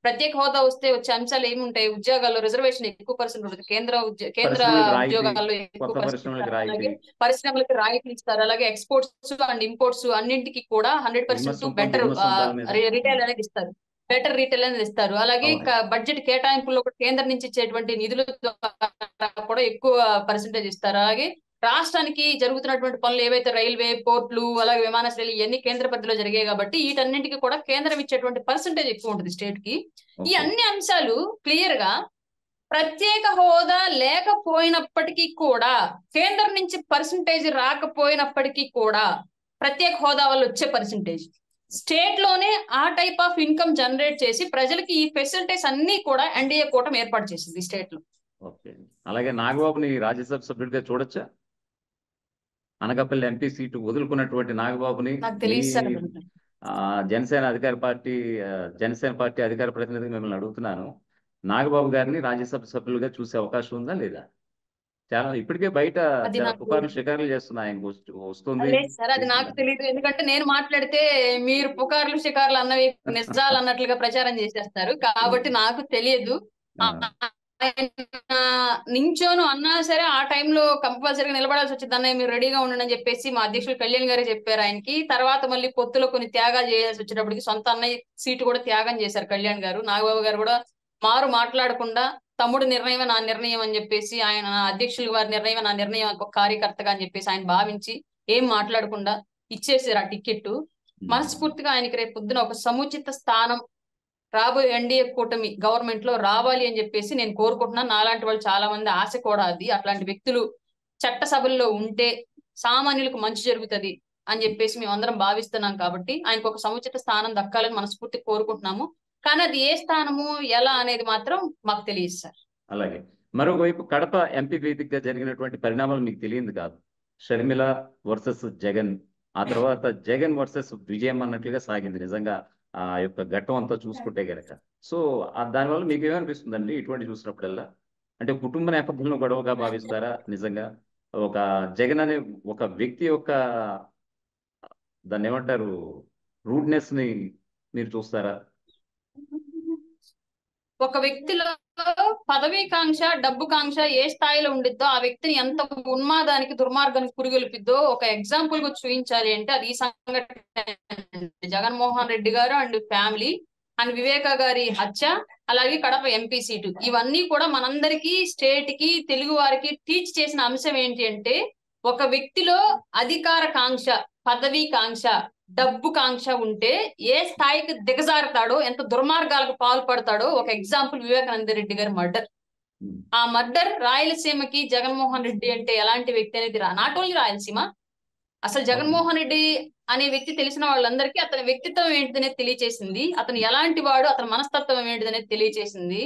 ప్రత్యేక హోదా వస్తే వచ్చే అంశాలు ఏముంటాయి? ఉద్యోగాల్లో రిజర్వేషన్ ఎక్కువ పర్సెంట్ ఉంటుంది. కేంద్ర పరిశ్రమలకు రాయితీ, ఉద్యోగాల్లో ఎక్కువ కొత్త పర్సెంట్ పరిశ్రమలకు ఇస్తారు. రాయితీ, అలాగే పరిశ్రమలకు రాయితీ ఇస్తారు. అలాగే ఎక్స్పోర్ట్స్ అండ్ ఇంపోర్ట్స్ అన్నింటికి కూడా 100% బెటర్ దిగుమతి సుంకాల మీద రిటైల్ అనేది ఇస్తారు. బెటర్ రీటైల్ అనేది ఇస్తారు. అలాగే అవునండి. బడ్జెట్ కేటాయింపుల్లో కూడా కేంద్రం నుంచి ఇచ్చేటువంటి నిధుల ద్వారా కూడా ఎక్కువ పర్సెంటేజ్ ఇస్తారు. అలాగే రాష్ట్రానికి జరుగుతున్నటువంటి పనులు ఏవైతే రైల్వే, పోర్టులు, అలాగే విమానాశ్రయాలు ఇవన్నీ కేంద్ర పరిధిలో జరిగాయి కాబట్టి వీటన్నింటికి కూడా కేంద్రం ఇచ్చేటువంటి పర్సెంటేజ్ ఎక్కువ ఉంటుంది స్టేట్ కి. ఈ అన్ని అంశాలు క్లియర్ గా ప్రత్యేక హోదా లేకపోయినప్పటికీ కూడా, కేంద్రం నుంచి పర్సెంటేజ్ రాకపోయినప్పటికీ కూడా, ప్రత్యేక హోదా వల్ల వచ్చే పర్సెంటేజ్ స్టేట్ లోనే ఆ టైప్ ఆఫ్ ఇన్కమ్ జనరేట్ చేసి ప్రజలకి ఈ ఫెసిలిటీస్ అన్ని కూడా ఎన్డీఏ కూటమి ఏర్పాటు చేసింది స్టేట్ లో. ఓకే. అలాగే నాగబాబుని రాజ్యసభ సభ్యుడిగా చూడొచ్చా? అనకాపల్లి ఎంపీ సీటు వదులుకున్నటువంటి నాగబాబుని నాకు మీ తెలియదు సార్. జనసేన జనసేన పార్టీ అధికార ప్రతినిధిగా మిమ్మల్ని అడుగుతున్నాను. నాగబాబు గారిని రాజ్యసభ సభ్యులుగా చూసే అవకాశం ఉందా లేదా? చాలా ఇప్పటికే బయట అది చాలా నాకు పుకార్లు షికార్లు చేస్తున్నాయి. ఆయన వస్తుంది లేదు సార్, అది నాకు తెలియదు. ఎందుకంటే నేను మాట్లాడితే మీరు పుకార్లు షికార్లు అన్నవి నిజాలు అన్నట్లుగా ప్రచారం చేసేస్తారు. కాబట్టి నాకు తెలియదు. ఆయన నించోను అన్నా సరే ఆ టైంలో కంపల్సరీగా నిలబడాల్సి వచ్చింది. అన్నయ్య మీరు రెడీగా ఉండండి అని చెప్పేసి మా అధ్యక్షులు కళ్యాణ్ గారే చెప్పారు ఆయనకి. తర్వాత మళ్ళీ పొత్తులో కొన్ని త్యాగాలు చేయాల్సి వచ్చేటప్పటికి సొంత అన్నయ్య సీటు కూడా త్యాగం చేశారు కళ్యాణ్ గారు. నాగబాబు గారు కూడా మాట్లాడకుండా తమ్ముడు నిర్ణయం నా నిర్ణయం అని చెప్పేసి, ఆయన అధ్యక్షులు వారి నిర్ణయం నా నిర్ణయం ఒక కార్యకర్తగా అని చెప్పేసి ఆయన భావించి ఏం మాట్లాడకుండా ఇచ్చేసారు ఆ టికెట్. మనస్ఫూర్తిగా ఆయనకి రేపు పొద్దున ఒక సముచిత స్థానం రాబోయే ఎన్డీఏ కూటమి గవర్నమెంట్ లో రావాలి అని చెప్పేసి నేను కోరుకుంటున్నాను. నాలాంటి వాళ్ళు చాలా మంది ఆశ కూడా అది. అట్లాంటి వ్యక్తులు చట్టసభల్లో ఉంటే సామాన్యులకు మంచి జరుగుతుంది అని చెప్పేసి మేము అందరం భావిస్తున్నాం. కాబట్టి ఆయనకు ఒక సముచిత స్థానం దక్కాలని మనస్ఫూర్తిగా కోరుకుంటున్నాము. కానీ అది ఏ స్థానము ఎలా అనేది మాత్రం మాకు తెలియదు సార్. అలాగే మరొక వైపు కడప ఎంపీ వేదికగా జరిగినటువంటి పరిణామాలు మీకు తెలియదు కాదు. షర్మిల వర్సెస్ జగన్, ఆ తర్వాత జగన్ వర్సెస్ విజయం అన్నట్లుగా సాగింది నిజంగా ఆ యొక్క ఘట్టం అంతా చూసుకుంటే గనక. సో దానివల్ల మీకు ఏమనిపిస్తుందండి ఇటువంటి చూసినప్పుడల్లా? అంటే కుటుంబ నేపథ్యంలో గొడవగా భావిస్తారా నిజంగా? ఒక జగన్ అనే ఒక వ్యక్తి యొక్క దాన్ని ఏమంటారు రూడ్నెస్ ని మీరు చూస్తారా? ఒక వ్యక్తిలో పదవీ కాంక్ష, డబ్బు కాంక్ష ఏ స్థాయిలో ఉండిద్దో ఆ వ్యక్తిని ఎంత ఉన్మాదానికి దుర్మార్గానికి పురిగొల్పిద్దో ఒక ఎగ్జాంపుల్ గా చూపించాలి అంటే అది ఈ సంఘటన. జగన్మోహన్ రెడ్డి గారు అండ్ ఫ్యామిలీ అండ్ వివేక గారి హత్య, అలాగే కడప ఎంపీ సీటు, ఇవన్నీ కూడా మనందరికీ స్టేట్ కి తెలుగు వారికి టీచ్ చేసిన అంశం ఏంటి అంటే ఒక వ్యక్తిలో అధికార కాంక్ష, పదవీ కాంక్ష, డబ్బు కాంక్ష ఉంటే ఏ స్థాయికి దిగజారుతాడో, ఎంత దుర్మార్గాలకు పాల్పడతాడో ఒక ఎగ్జాంపుల్ వివేకానంద రెడ్డి గారి మర్డర్. ఆ మర్డర్ రాయలసీమకి జగన్మోహన్ రెడ్డి అంటే ఎలాంటి వ్యక్తి అనేది నాట్ ఓన్లీ రాయలసీమ, అసలు జగన్మోహన్ రెడ్డి అనే వ్యక్తి తెలిసిన వాళ్ళందరికీ అతని వ్యక్తిత్వం ఏంటిదనేది తెలియచేసింది. అతను ఎలాంటి వాడు, అతని మనస్తత్వం ఏంటిదనేది తెలియచేసింది.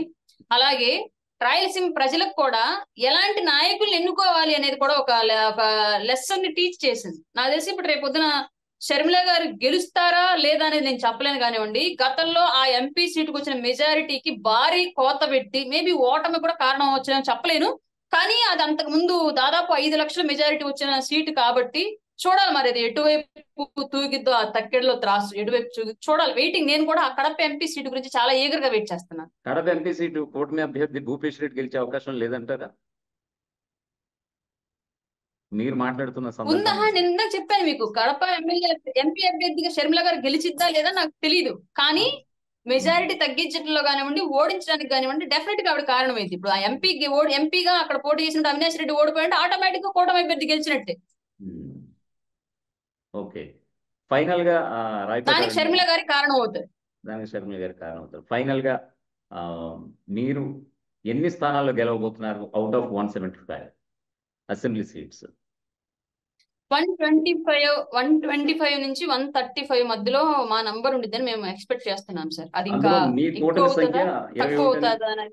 అలాగే రాయలసీమ ప్రజలకు కూడా ఎలాంటి నాయకుల్ని ఎన్నుకోవాలి అనేది కూడా ఒక లెసన్ ని టీచ్ చేసింది. నాకు తెలిసి ఇప్పుడు రేపు పొద్దున షర్మిల గారు గెలుస్తారా లేదా అనేది నేను చెప్పలేను కానివ్వండి. గతంలో ఆ ఎంపీ సీటుకు వచ్చిన మెజారిటీకి భారీ కోత పెట్టి మేబీ ఓటమి కూడా కారణం వచ్చిన చెప్పలేను. కానీ అది అంతకు ముందు దాదాపు 5 లక్షల మెజారిటీ వచ్చిన సీటు కాబట్టి చూడాలి మరి అది ఎటువైపు తూగిద్దో ఆ తక్కెడలో త్రాసు ఎటువైపు చూడాలి. వెయిటింగ్. నేను కూడా ఆ కడప ఎంపీ సీటు గురించి చాలా ఈగర్ గా వెయిట్ చేస్తున్నాను. కడప ఎంపీ సీటు కూటమి అభ్యర్థి భూపేష్ రెడ్డి గెలిచే అవకాశం లేదంటారా? మీరు మాట్లాడుతున్న ఉందా? నేను ఇందాక చెప్పాను మీకు, కడప ఎంపీ అభ్యర్థిగా షర్మిల గారు గెలిచిద్దా లేదా నాకు తెలియదు. కానీ మెజారిటీ తగ్గించడంలో కానివ్వండి, ఓడించడానికి కానివ్వండి డెఫినెట్ గా ఆవిడ కారణమైంది. ఇప్పుడు ఆ ఎంపీగా అక్కడ పోటీ చేసిన అవినాష్ రెడ్డి ఓడిపోయింటే ఆటోమేటిక్ గా కూటమి అభ్యర్థి గెలిచినట్టే. ఓకే, ఫైనల్ గా దానికి షర్మిల గారి కారణం అవుతుంది. దానికి షర్మిల గారి కారణం అవుతారు. ఫైనల్ గా మీరు ఎన్ని స్థానాల్లో గెలవబోతున్నారు అవుట్ ఆఫ్ 175 అసెంబ్లీ సీట్స్? 125 నుంచి 135 మధ్యలో మా నంబర్ ఉండిద్దని మేము ఎక్స్పెక్ట్ చేస్తున్నాం సార్. అది ఇంకా ఎక్కువ అవుతుందా తక్కువ అవుతుందా అని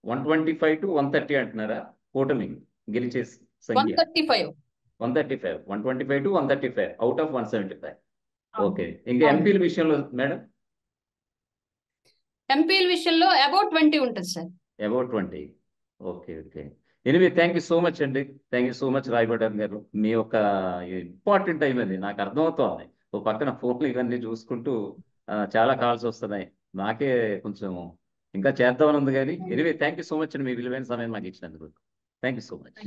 125 to 130 అంటున్నారా కూటమి గెలిచే సంఖ్య? 125 to 135 అవుట్ ఆఫ్ 175. ఓకే, ఇంకా ఎంపీల విషయంలో మేడం? ఎంపీల విషయంలో అబౌట్ 20 ఉంటుంది sir. About 20. Okay okay. Anyway thank you so much అండి. థ్యాంక్ యూ సో మచ్ రాయబడ్డారు గారు. మీ యొక్క ఇంపార్టెంట్ టైం అది నాకు అర్థమవుతోంది. ఓ పక్కన ఫోన్లు ఇవన్నీ చూసుకుంటూ చాలా కాల్స్ వస్తున్నాయి. నాకే కొంచెం ఇంకా చేద్దామని ఉంది కానీ anyway thank you so much అండి మీ విలువైన సమయం మాకు ఇచ్చినందుకు. Thank you so much.